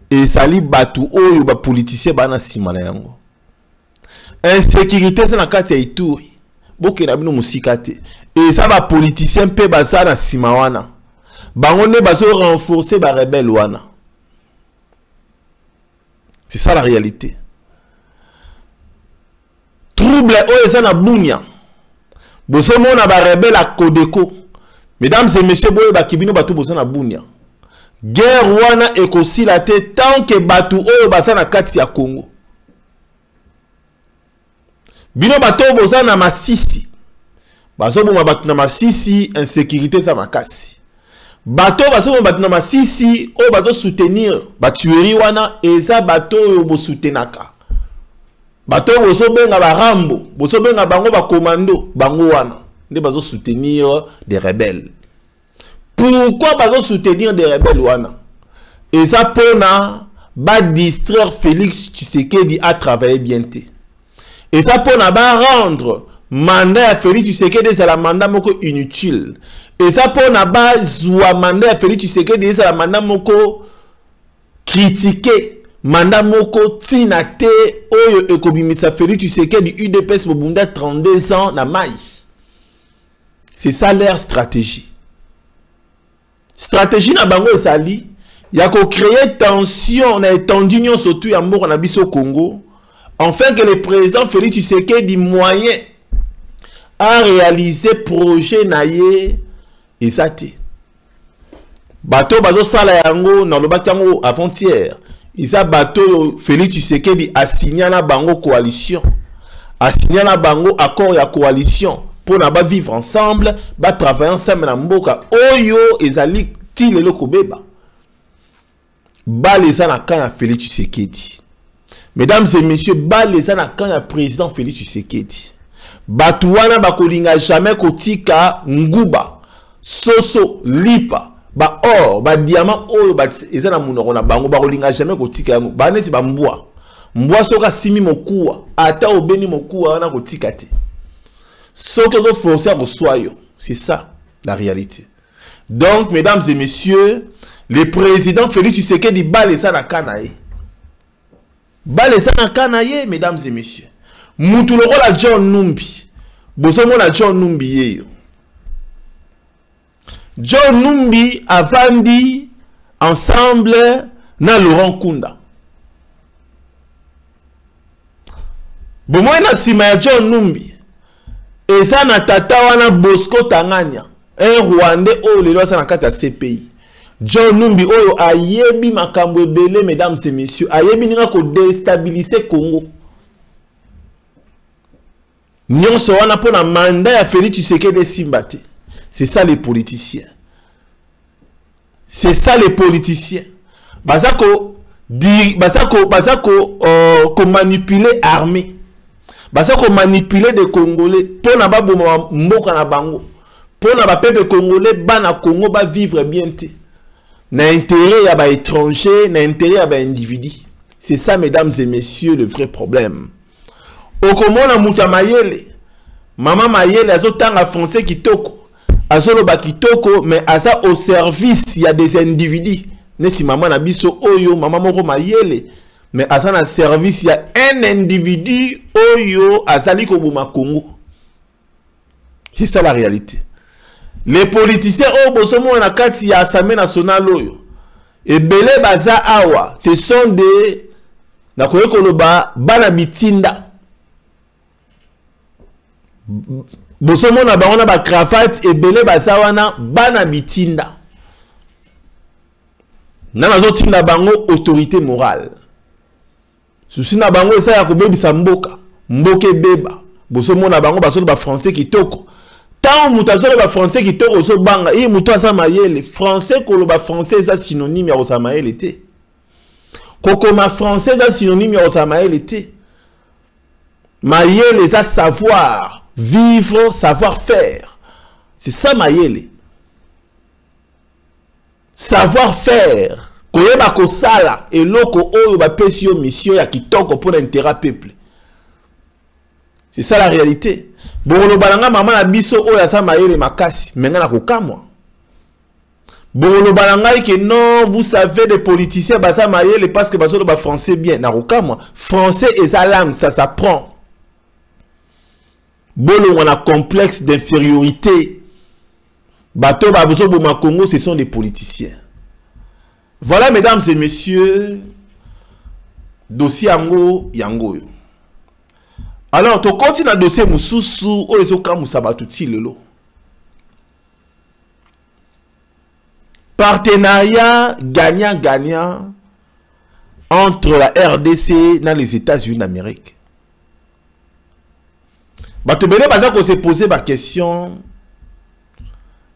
Et sali batu oyo ba politicien bana sima na yango. Insécurité c'est na kata Ituri. Boke na bino musikate. Et ça va politicien pe basa na sima wana. Bango ne baso renforcer ba rebelle wana. C'est ça la réalité. Trouble oyo ça na bunya. Boso mona ba rebelle a Kodeko. Mesdames et messieurs, boye ba kibino batu boso na bunya. Guerre wana ekosila te tant que batu oyo basa na kati ya Congo. Bino bato bosa na Masisi. Baso boma batu na Masisi, insécurité sa makasi. Bato baso boma batu na Masisi, oyo bato soutenir batueri wana eza bato oyo bo soutenaka. Bato boso benga ba Rambo, boso benga bango ba commando, bango wana nde bazo soutenir des rebelles. Pourquoi bazo soutenir des rebelles wana? Et ça pona ba distraire Félix Tshisekedi à travailler bien té. Et ça pona ba rendre mandat à Félix Tshisekedi c'est la mandat moko inutile. Et ça pona ba zoua mandat à Félix Tshisekedi c'est la mandat moko critiquer. Mandat moko tinate oyo ekobimisa Félix Tshisekedi UDPS Bobunda 32 ans na mai. C'est ça leur stratégie. Stratégie na bango esali ya ko créer tension na étendue nyon surtout ya mboko na biso Congo afin que le président Félix Tshisekedi moyen à réaliser projet na ye esate. Bato bazo sala yango na lobaki yango avant-hier. Isa bato Félix Tshisekedi a signé na bango coalition. A signé na bango accord ya coalition pour na ba vivre ensemble, ba travailler ensemble na mboka oyo ezali tilelo kobeba. Ba lesa na kan ya Félix Tshisekedi. Mesdames et messieurs, ba lesa na kan ya président Félix Tshisekedi. Batu wana bakolinga jamais kotika nguba, soso, lipa. Ba or, ba diamant oyo ba eza na munoko na bango ba kolinga jamais kotika yango. Ba neti ba mbwa. Mbwa soka simi mokuwa, ata obeni mokuwa wana kotika te. Soka ko forcer à resoyo. C'est ça la réalité. Donc mesdames et messieurs, le président Félix Tshisekedi bale ça na kanaye. Bale ça na kanaye mesdames et messieurs. Mutu lokola John Numbi. Boso mona John Numbi yeyo. John Numbi a vendu ensemble na Laurent Kunda. Bon moi na sima ya John Numbi. Et ça na tata wana Bosco Tanganya. Un Rwandais oyo lelo sa na kata CPI. John Numbi oyo ayebi makambo ebele mesdames et messieurs. Ayebi ninga ko déstabiliser Congo. Nyonso wana pona mandat ya Félix Tshisekedi simbate. C'est ça les politiciens. C'est ça les politiciens. Basako manipuler armée. Basako manipuler des Congolais pour na ba mboka na bango. Pour na ba peuple congolais bana Congo ba vivre bien té. Na intérêt ya ba étranger, na intérêt ya ba individu. C'est ça mesdames et messieurs le vrai problème. Okomona muta mayele. Maman mayele azotanga français kitoko. Azolo bakitoko mais asa au service il y a des individus. Nesi maman na biso oyo maman moko mayele mais asa na service il y a un individu oyo azali ko buma Congo. C'est ça la réalité. Les politiciens au bosomo na kati ya Assemblée nationale oyo et belé baza awa ce sont des na koyeko loba bana bitinda. Bosomo na bango na ba cravate et belé basawana bana bitinda. Nana zotinda bango autorité morale. Souci na bango esa ya kobebisa mboka. Mboke beba. Bosomo na bango basolo ba français kitoko. Tant mutazolo ba français kitoko so banga. I muto asa mayele. Français kolo ba français esa synonyme ya osa mayele te. Kokoma français esa synonyme ya osa mayele te. Mayele esa savoir. Vivre, savoir-faire. C'est ça mayele. Savoir-faire. Koyeba kosala eloko oyo ba pesio mission ya kitoko pour l'intérêt peuple. C'est ça la réalité. Bon, le balanga maman na biso o ya sa mayele makasi, menga na kokamwa. Bon, le balanga que non, vous savez des politiciens basa mayele parce que baso ba français bien na kokamwa. Français et sa langue, ça s'apprend. Bon, on a complexe d'infériorité. Bato ba bozo boma Congo, ce sont des politiciens. Voilà, mesdames et messieurs, dossier yango. Alors, tu continues à dossier Moussoussou, ou les autres Moussabatuti lelo. Partenariat gagnant-gagnant entre la RDC et les États-Unis d'Amérique. Tu peux se poser la question,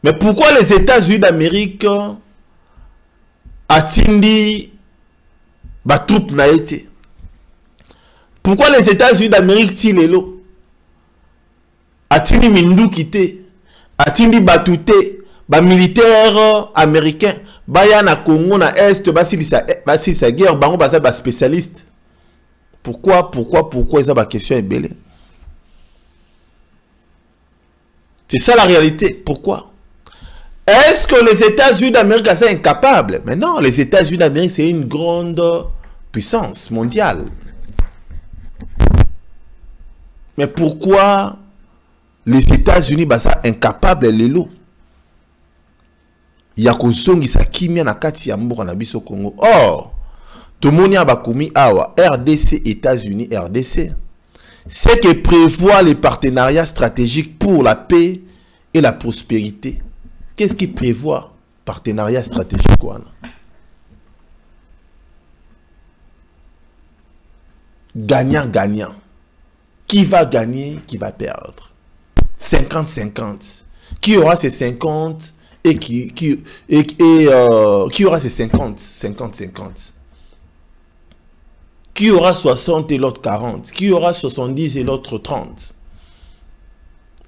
mais pourquoi les États-Unis d'Amérique atteindent les troupes naïté? Pourquoi les États-Unis d'Amérique tilelo atindi mindu kité atindi batouté ba militaire américain baya na Congo na est basilisa guerre bango basa ba spécialiste? Pourquoi ça ba question est belle? C'est ça la réalité. Pourquoi? Est-ce que les États-Unis d'Amérique sont incapables? Mais non, les États-Unis d'Amérique c'est une grande puissance mondiale. Mais pourquoi les États-Unis sont incapables de l'élo? Il y a kozongi sa kimia na kati ya mboka na biso Congo. Or, tout le monde a bakoumi awa RDC États-Unis RDC. C'est que prévoit les partenariats stratégiques pour la paix et la prospérité. Qu'est-ce qui prévoit partenariat stratégique quoi? Gagnant-gagnant. Qui va gagner, qui va perdre? 50-50. Qui aura ces 50 et qui aura ces 50-50? Qui aura 60 et l'autre 40? Qui aura 70 et l'autre 30?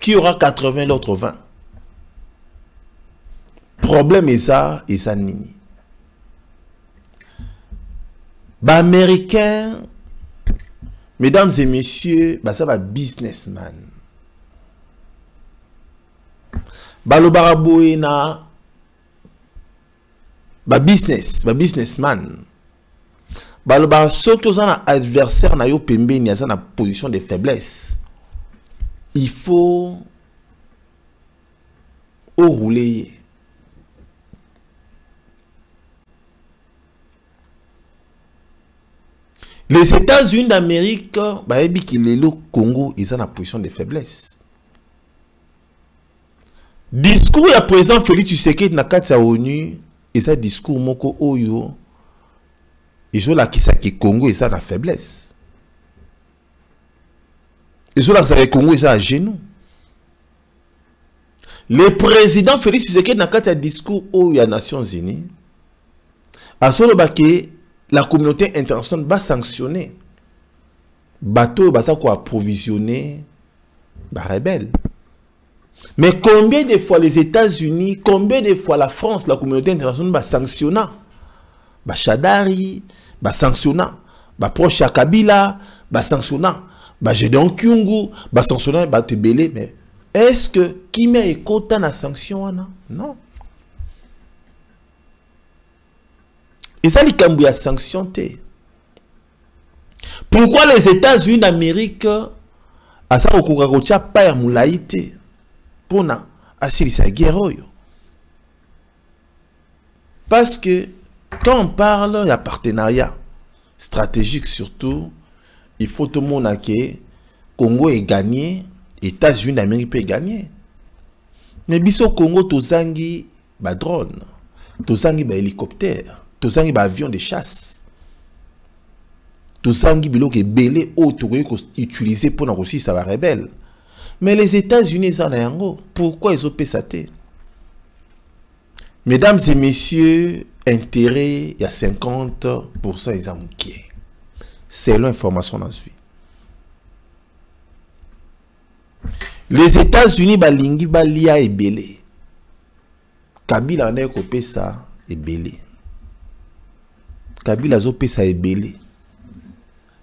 Qui aura 80 et l'autre 20? Problème est ça nini. Américain, mesdames et messieurs, ça va businessman. Le barabouina, businessman. Le bar surtout un adversaire na yo pembe ni na position de faiblesse. Il faut rouler. Les États-Unis d'Amérique, le Congo, ils sont en position de faiblesse. Discours à présent, Félix Tshisekedi na kati ya ONU, et ça discours moko oyo, et je la kisa que Congo est ça la faiblesse. Et je la kisa que Congo est ça à genoux. Le président Félix Tshisekedi na kati ya discours oyo ya Nations Unies, a solo baké la communauté internationale va sanctionner. Bateau va approvisionner les rebelles. Mais combien de fois les États-Unis, combien de fois la France, la communauté internationale va sanctionner? Chadari, va sanctionner. Proche à Kabila, va sanctionner. Gédéon Kyungu, va sanctionner. Tebele. Mais est-ce que qui met content la sanction? Non. Et ça, il y a sanctionné. Pourquoi les États-Unis d'Amérique à ça au pas ya moulaïté pour na assurer sa guerre? Parce que quand on parle de partenariat stratégique surtout, il faut tout le monde que Congo est gagné, États-Unis d'Amérique peut gagner. Mais biso Congo tozangi ba drone, tozangi ba hélicoptère. Tous les avions de chasse. Tous les biloko belé utilisés pour aussi ça va rebelle. Mais les États-Unis en ont. Pourquoi ils ont payé ça? Mesdames et messieurs, intérêt, il y a 50% ils ont qui. C'est l'information dans suite. Les États-Unis balingi balia et belé. Kabila en a coupé ça et belé. Kabila zo pesa ebele.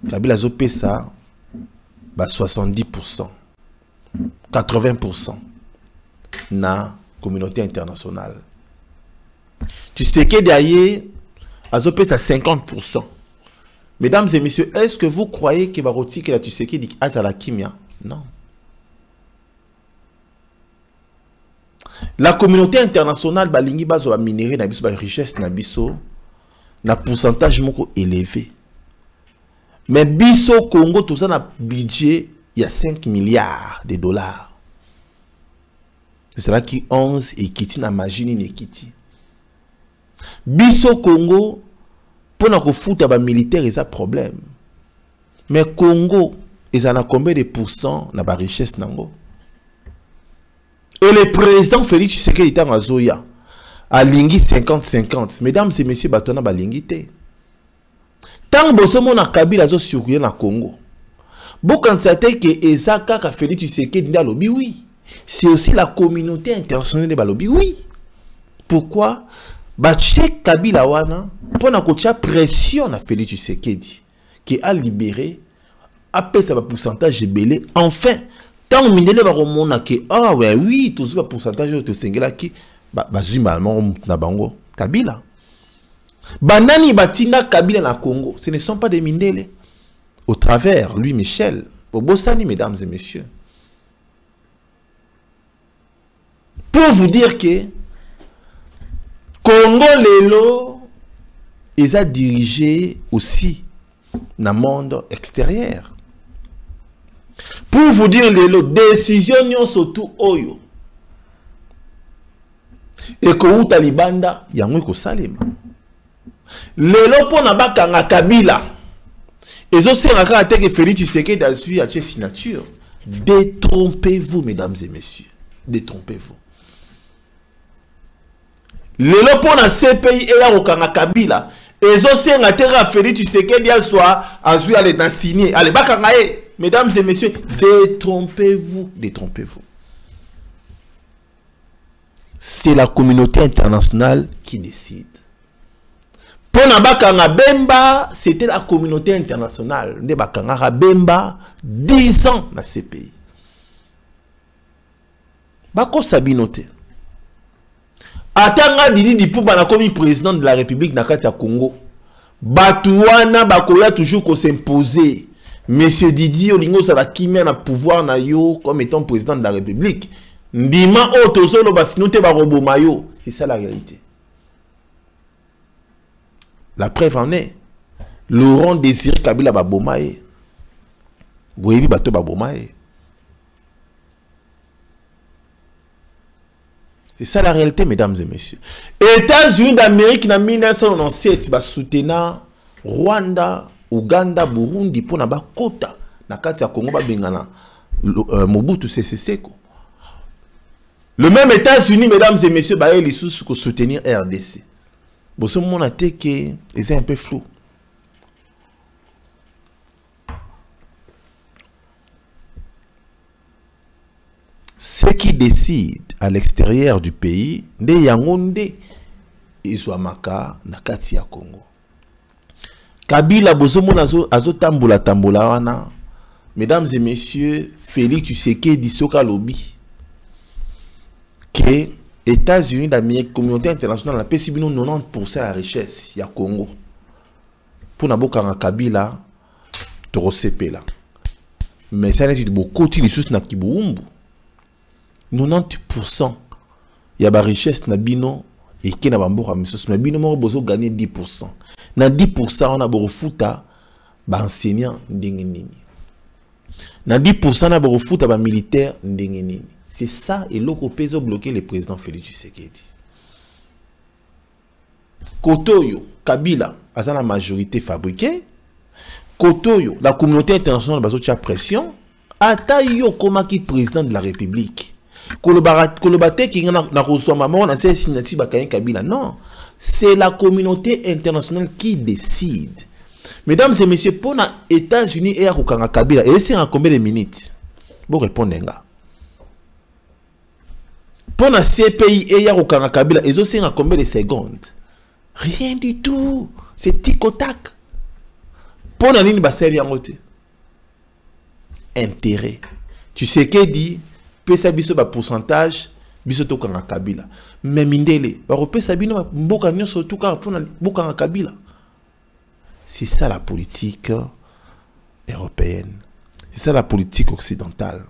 Kabila zo pesa 70%, 80% na communauté internationale. Tu sais que derrière, Azopé ça 50%. Mesdames et messieurs, est-ce que vous croyez que Baroti que la Tshisekedi dit à la kimia? Non. La communauté internationale balingi bazo ba minerai na biso ba richesse na biso na pourcentage moko élevé. Mais biso Congo tout ça na budget il y a 5 milliards de dollars. C'est là qui 11 et kiti na magini ne kiti. Biso Congo pour na ko fouta ba militaire ils a problème. Mais Congo ils en a combien de pourcents na ba richesse nango? Et le président Félix Tshisekedi est en Zoya à Lingi 50-50. Mesdames et messieurs, batona ba Lingi te. Tant que ce monde a Kabila zo surveiller na Congo. Bon quand ça te que Ezaka ka Félix Tshisekedi na lobby oui. C'est aussi la communauté internationale de balobi oui. Pourquoi? Ba check Kabila wana pour na kocha pression na Félix Tshisekedi qui a libéré après ça va pourcentage belé enfin. Tant que mindele ba romona ke ah ouais oui tout ce pourcentage de sengela ki ba normalement na bango Kabila banani batina Kabila na Congo ce ne sont pas des mindele au travers lui Michel au Bossani mesdames et messieurs pour vous dire que Congo lelo ils a dirigé aussi dans le monde extérieur. Pour vous dire les décisions surtout oyo et que ou talibanda yango ko salema lelo pona bakanga Kabila ezo senga ka te que Félix Tshisekedi a suivi à signature. Détrompez-vous mesdames et messieurs, détrompez-vous. Lelo pona CPI et ya okanga Kabila ezo senga te ka Félix Tshisekedi a soit a suivi à les signer allez bakanga e. Mesdames et messieurs, détrompez-vous, détrompez-vous. C'est la communauté internationale qui décide. Pour Nabakanga Bemba, c'était la communauté internationale. Nabakanga Bemba, 10 ans dans ces pays. Bako Sabinote. Atanga Didi Dipouba na comme président de la République Nakatia Congo. Batouana Bakoya toujours qu'on s'imposer. Monsieur Didier Olingo Salaki a pouvoir na yo comme étant président de la République. Ndima otosolo basinote barobo mayo. C'est ça la réalité. La preuve en est. Laurent Désiré Kabila babomaye. Boyebi bato babomaye. C'est ça la réalité, mesdames et messieurs. États-Unis d'Amérique en 1997 ba soutenir Rwanda, Uganda, Burundi pour na ba kota na kati ya Congo ba bengana Mobutu Sese Seko. Le même États-Unis, mesdames et messieurs, ba les sous pour soutenir RDC. Bon, ce moment a été que c'est un peu flou. Ceux qui décident à l'extérieur du pays, de Yangonde et Zouamaka na kati ya Congo. Kabila bozomona azo tambola tambola wana. Mesdames et messieurs, Félix Tshisekedi soka lobby que États-Unis d'Amérique, communauté internationale, a payé 90% de la richesse ya Congo. Pour naboka na Kabila, toro sepela. Mais ça n'est pas beaucoup de ressources na Kibuumbu. 90% ya ba richesse na bino et qui na bamboka misos na bino mo bozo gagner 10%. Na 10% on a bofuta ba enseignant ndenge nini. Na 10% na bofuta ba militaire ndenge nini. C'est ça et loko peso bloquer le président Félix Tshisekedi. Kotoyo Kabila a la majorité fabriquée. Kotoyo la communauté internationale bazo tia pression ata yo komaki président de la République. Kolobate qui na reçoit maman na signature bakayen Kabila. Non, c'est la communauté internationale qui décide. Mesdames et messieurs, pour les États-Unis et à Kabila, et c'est en combien de minutes? Vous répondez là. Pour les CPI et à Kabila, et c'est en combien de secondes? Rien du tout. C'est tic au tac. Pour la ligne basse, intérêt. Tu sais qu'elle dit, pesa biso ba pourcentage, biso to kanga Kabila. Mais mindele, ba repesa bino mboka nyonso to ka pona mboka Kabila. C'est ça la politique européenne. C'est ça la politique occidentale.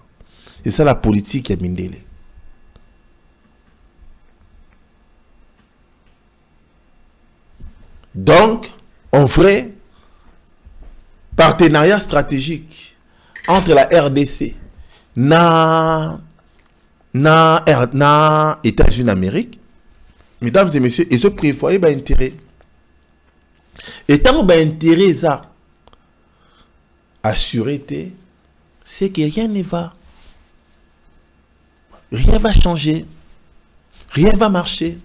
C'est ça la politique ya mindele. Donc, en vrai, partenariat stratégique entre la RDC na États-Unis d'Amérique, mesdames et messieurs, et ce prévoyait ba intérêt. Et tant que ba intérêt ça assuré, c'est que rien ne va. Rien va changer. Rien va marcher.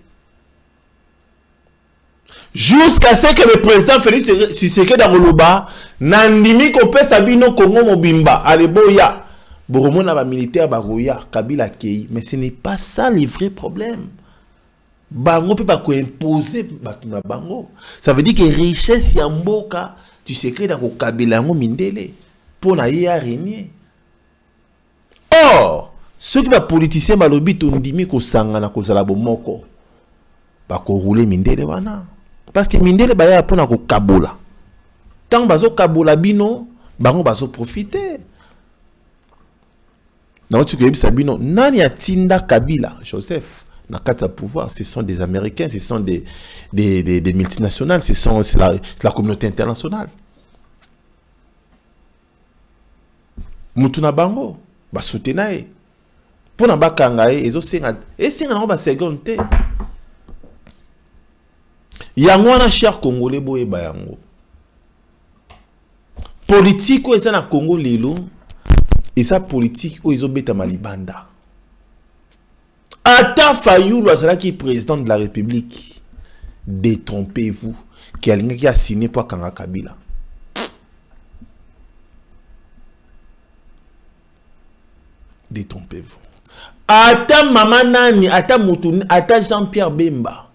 Jusqu'à ce que le président Félix Tshisekedi Amoloba nandimi ko pesa bino Congo mobimba aleboya boromona ba militaire baroya Kabila kei, mais ce n'est pas ça le vrai problème. Bango peut pas ko imposer batuna bango. Ça veut dire que richesse ya mboka Tshisekedi ko Kabila ngo mindele pour na ya régner. Or ceux qui va politiciens balobi tondimi ko sangana ko zala bomoko ba ko rouler mindele wana. Parce que mindele baya pona ko kabola. Tant bazo kabola bino, bango bazo profiter. Non tu sais Sabino, nani atinda Kabila, Joseph, na kata pouvoir, ce sont des Américains, ce sont des multinationales, c'est la communauté internationale. Mutuna bango, ba soutenae. Pona bakangae, ezo senga na ba seconde. Yangwana cher Congolais boye bayango. Politique ou eza na Congo lelo, et sa politique ou ils ont bêta malibanda. Ata Fayoulou azala qui est président de la République. Détrompez-vous. Qui a signé pour Kanga Kabila. Détrompez-vous. Ata Mama Nani, Ata Moutouni, Ata Jean-Pierre Bemba.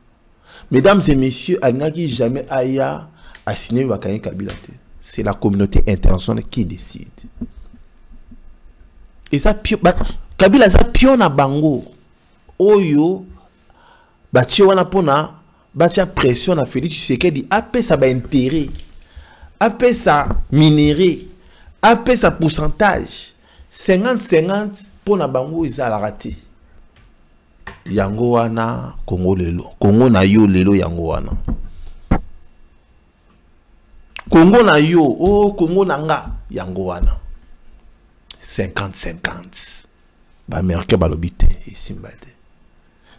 Mesdames et messieurs, Alingaki jamais aya a signé Wakanye Kabila. C'est la communauté internationale qui décide. Et ça, Kabila ça pion na bango. Oyo, bachi wana pona, bachi pression na Félix Tshisekedi, apé ça ba intérêt, apé ça minéré, apé ça pourcentage, 50-50 pour na bango isa la raté. Yango wana Congo lelo, Congo na yo lelo yango wana. Congo na yo, oh Congo na nga yango wana. 50-50. Ba Américain balobite ici mbate.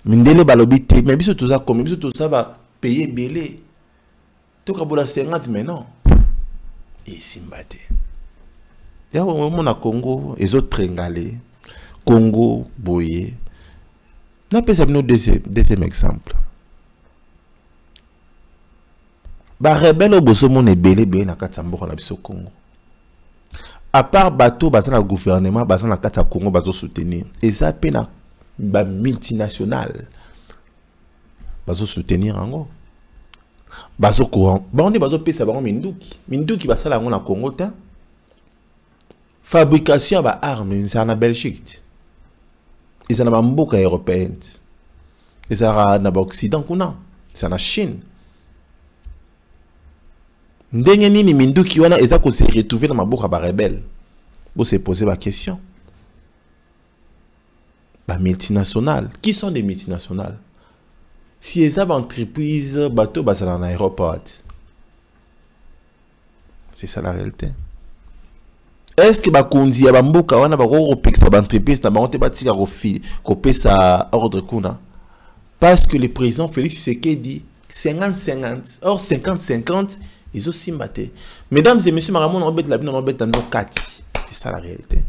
Mindele balobite, mais biso tout ça comme biso tout ça va payer belé. To kabola 50 mais non. Ici mbate. Ya mo na Congo, ezo trengalé. Congo boye. Na pesa bino deuxième exemple. Ba rebelle au boso mon ebele be na katambo na biso Congo. À part bateau baza na gouvernement baza na kata Congo bazo soutenir. Et ça pena ba multinational bazo soutenir ango. Bazo courant. Ba on dit bazo pesa bango minduki. Minduki basala ngo na Congo ta. Fabrication ba armes c'est en Belgique. Ils en ont beaucoup européens. Ils en ont Occident, c'est en Chine. Ndenge nini minduki wana eza ko se retrouver dans ma boka ba rebelle. Vous se poser la question. Ba multinationales, qui sont des multinationales? Si eza ba entreprise bateau basala en aéroport. C'est ça la réalité. Est-ce que bakonzi ya bamboka wana bako kopekisa ba entreprise na bango te batika kopesa ordre kuna? Parce que le président Félix Tshisekedi dit 50-50. Or 50-50, ils ont simbaté. Mesdames et messieurs, Maramon on bête la bino on bête dans 4. C'est ça la réalité.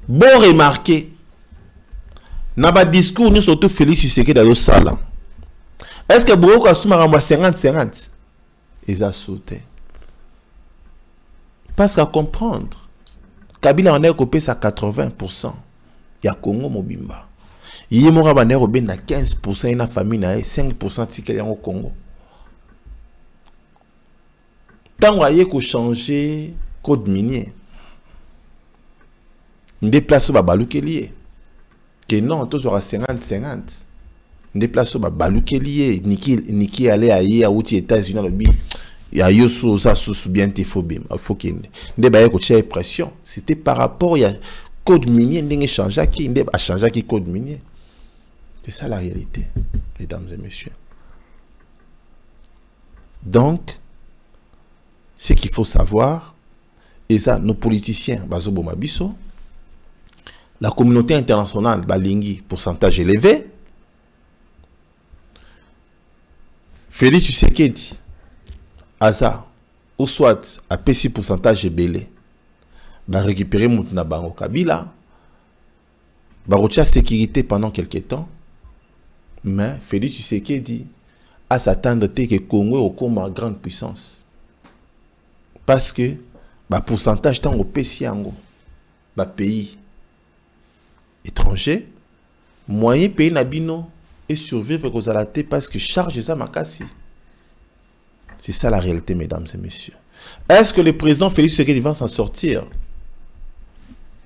Bon remarquer. Na ba discours nous surtout Félix Tshisekedi yo sala. Est-ce que Boko asuma ramba 50-50? Ils ont sauté. Parce qu'à comprendre, Kabila en a coupé à 80%. Il y a Congo Mobimba. Il y a 15%, il y a famille, 5% de au Congo. Tant qu'il y a changer, code minier. Des places au balouké lié. Que non, tous aura 50-50. Des places au balouké lié. Niki allait ailleurs à outil États-Unis le bi. Il y a eu ça sous bien tes phobies. Il faut qu'il des bails que pression. C'était par rapport à code minier n'engage changer qui a changé qui code minier. C'est ça la réalité, mesdames et messieurs. Donc, ce qu'il faut savoir, et ça, nos politiciens, Bazobo Mabiso, la communauté internationale, Balingi, pourcentage élevé, Félix Tshisekedi, Aza, ou soit à PC pourcentage belé, va récupérer Moutna Bango Kabila, va retirer sécurité pendant quelques temps, mais Félix Tshisekedi à s'attendre que Congo au combat grande puissance. Parce que le pourcentage dans le pays étranger, moyen pays nabino et survivre aux alatés parce que charge ça makasi. C'est ça la réalité, mesdames et messieurs. Est-ce que le président Félix Tshisekedi va s'en sortir?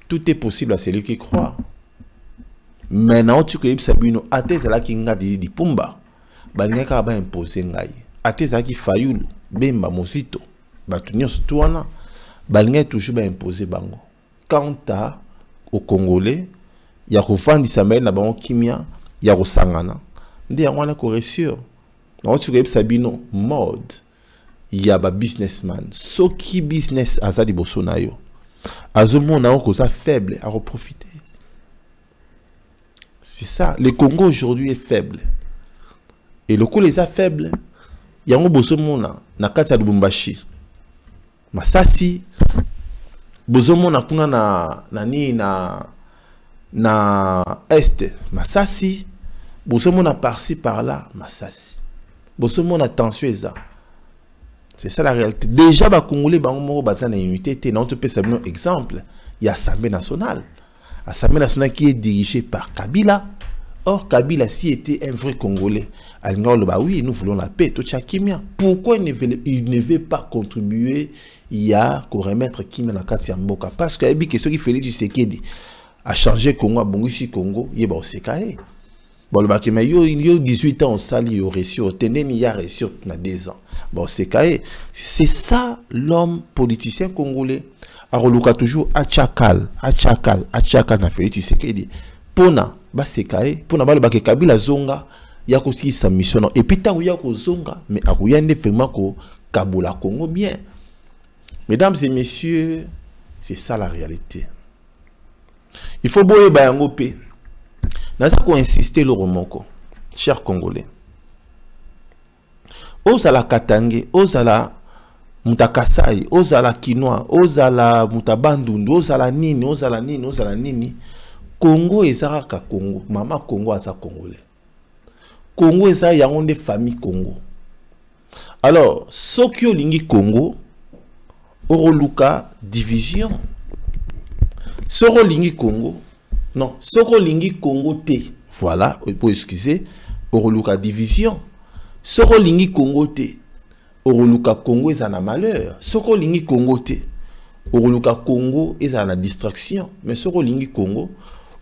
Tout est possible à celui qui croit. Maintenant, tu connais Sabino, athèse là qui n'a dit Pumba, Balneka va imposer ngai. Athèse là qui Fayulu, Bemba Mosito, Batunio Stuana, Balneka toujours va imposer Bango. Quant aux Congolais, il y a Rofandi Samuel na Bango Kimia, il y a Rosangana. Ndi ya wana correction. Non, tu connais Sabino, mode. Il y a ba businessman. So qui business azadi bosonayo. Azomo na ko za faible à reprofiter. C'est ça. Le Congo aujourd'hui est faible. Et le coup les a faibles. Il y a un bosomona na kati ya Lubumbashi. Masasi bosomona kuna na est. Masasi bosomona par-ci par-là. Masasi bosomona tension eza. C'est ça la réalité. Déjà ba Congolais ba moko bazana unité té na on te peut savoir un exemple. Il y a l'Assemblée nationale. L'Assemblée nationale qui est dirigée par Kabila. Or, Kabila, s'il était un vrai Congolais, oui, nous voulons la paix, tout ça, Kimia. Pourquoi il ne veut pas contribuer à remettre Kimia dans Katia Mboka? Parce qu'il y a des questions qui Félix Tshisekedi a changé Congo, à Bongishi Congo, il y a aussi Kaye. Bon, le Bakima, il y a 18 ans, on sali, il y a reçu, il y a reçu, il y a 2 ans. Bon, c'est Kaye. C'est ça l'homme politicien congolais. Aroluka toujours à Tchakal, na Félix Tshisekedi. Pona, ba sekae, pona ba le bake Kabila zonga, ya ko si sa mission. Et puis tant ya ko zonga, mais akuyande vraiment ko Kabola Congo bien. Mesdames et messieurs, c'est ça la réalité. Il faut boye ba yango pe. Naza ko insister le romoko, chers Congolais. Ozala Katange, ozala Mutakasai, ozala Kinoa, ozala Mutabandundu, ozala nini. Congo ezaraka Congo, mama Congo aza Congolais. Congo eza yango de famille Congo. Alors, soki olingi Congo, oroluka division. Soko lingi Congo, non, soko lingi Congo te. Voilà, pour excuser, oroluka division. Soko lingi Congo te. Oroluka Congo eza na malheur. Soko lingi Congo te. Oroluka Congo eza na distraction. Mais soko lingi Congo,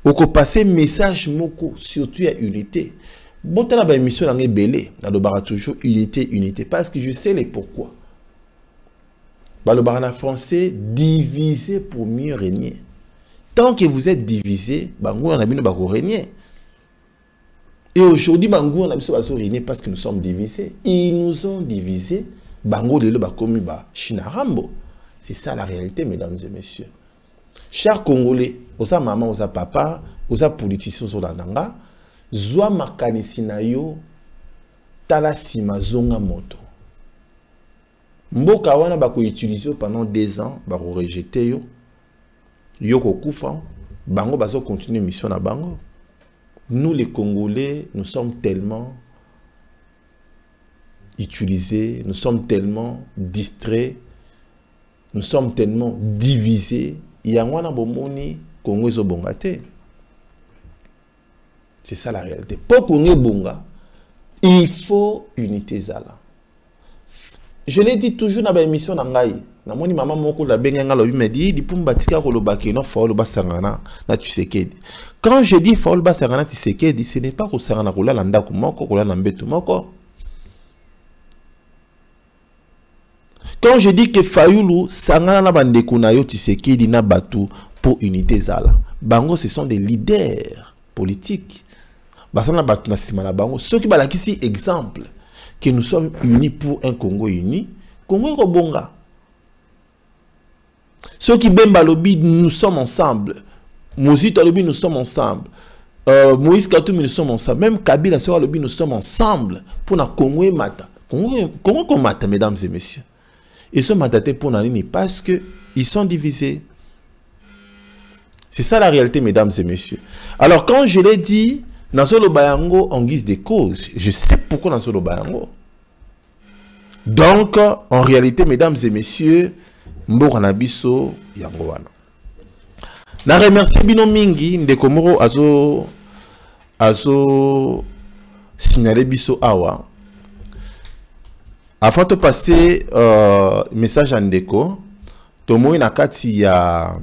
oko passer message moko surtout à unité. Bon t'as la émission dans les belé, dans le bar toujours unité parce que je sais les pourquoi. Bah le bar en français diviser pour mieux régner. Tant que vous êtes divisé, bango on a bien bako régner. Et aujourd'hui bango on a bien bako régner parce que nous sommes divisés. Ils nous ont divisés. Bango de le bako mi ba chinarambo. C'est ça la réalité, mesdames et messieurs. Chers Congolais, osa maman, osa papa, osa politicien, osa landanga, zwa makanisi na yo, tala sima zonga moto. Mboka wana bako utiliser pendant 2 ans, bako rejeter yo, yoko kufa, bango bazo continuer mission na bango. Nous les Congolais, nous sommes tellement utilisés, nous sommes tellement distraits, nous sommes tellement divisés. Yangwana bomoni Congo ezo bongate. C'est ça la réalité. Pour Congo bonga, il faut unité zala. je l'ai dit toujours dans l'émission nangai. Na moni maman moko la benga lobi me dit di pumba tika ko lobaki no fa loba sangana na Tshisekedi. Quand je dis fa loba sangana Tshisekedi, ce n'est pas ko sangana ko la landa ko moko ko la mbetu moko. Quand je dis que Fayulu sangana na bandeko na yo Tshisekedi na batu pour unité zala. Bango ce sont des leaders politiques. Basana batu na sima na bango. Ceux qui balakisi exemple que nous sommes unis pour un Congo uni. Congo Robonga. Ceux qui bemba lobby, nous sommes ensemble. Mozito lobby, nous sommes ensemble. Moïse Katoumi, nous sommes ensemble. Même Kabila Sora lobby, nous sommes ensemble pour na Congo et Mata. Congo Mata, mesdames et messieurs. Ils sont matatés pour Nanini parce que ils sont divisés. C'est ça la réalité, mesdames et messieurs. Alors, quand je l'ai dit, Nansolo Bayango en guise de cause, je sais pourquoi Nansolo Bayango. Donc, en réalité, mesdames et messieurs, Mbora biso yango wana. Na remercie bino mingi ndeko moro azo signaler biso awa. Avant de passer message à ndeko, tomo na kati ya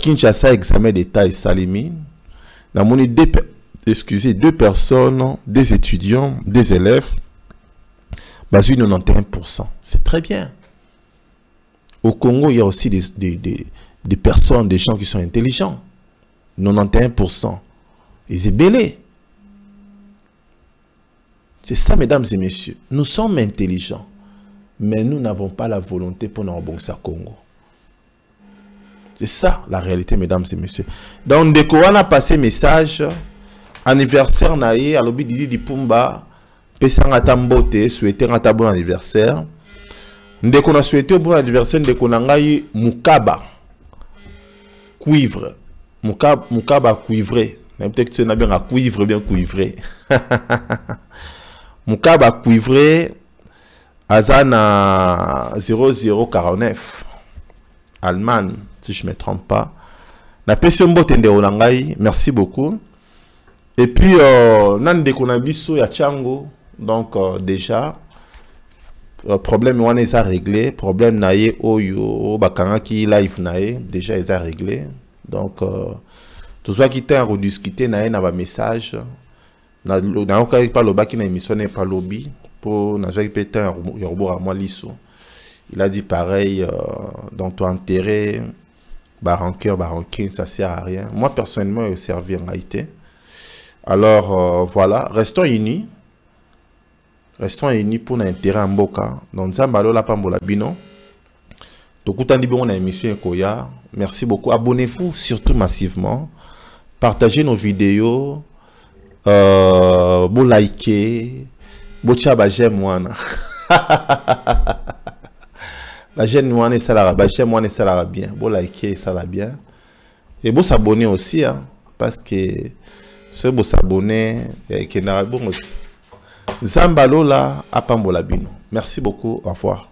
Kinshasa examen d'état et salimi. Na moni deux personnes, des étudiants, des élèves. 91%. C'est très bien. Au Congo, il y a aussi des personnes, des gens qui sont intelligents. 91%. Ils sont belés. C'est ça, mesdames et messieurs. Nous sommes intelligents. Mais nous n'avons pas la volonté pour nous rebondir au Congo. C'est ça, la réalité, mesdames et messieurs. Donc, dès qu'on a passé message, anniversaire naïe, à l'objet di Pumba, Pesangata Mbote, souhaiter un bon anniversaire. Dès qu'on a souhaité un bon anniversaire, dès qu'on a eu Mukaba cuivre. Mukaba cuivré. Peut-être que c'est bien à cuivre, bien cuivré. Mukaba cuivré, Azana 0049. Allemagne, si je ne me trompe pas. La Pession Mbote de Olangai, merci beaucoup. Et puis, Nande Konabiso ya Tchango. Donc, déjà, problème on est à régler. Problème naïe oyo bakanga qui live naïe déjà est à régler. Donc, tout ça qui t'a rediscuté naïe na ba message. Na oka pas le baki na émission n'est pas lobby pour na jai pété un robot à moi lisso. Il a dit pareil dans ton intérêt, rancune, ça sert à rien. Moi personnellement, il servi en réalité. Alors voilà, restons unis. Restons unis pour l'intérêt en Boka. Donc, ça m'a la pambola bino. Tout le temps, on a émission Koya. Merci beaucoup. Abonnez-vous surtout massivement. Partagez nos vidéos. Bon likez. Bon tchaba j'aime moi. J'aime moi et ça la j'aime moi et ça la bien. Bon likez ça la bien. Et bon s'abonner aussi hein, parce que ce beau s'abonner qui n'a bon aussi. Zambalola Apambola Bino. Merci beaucoup. Au revoir.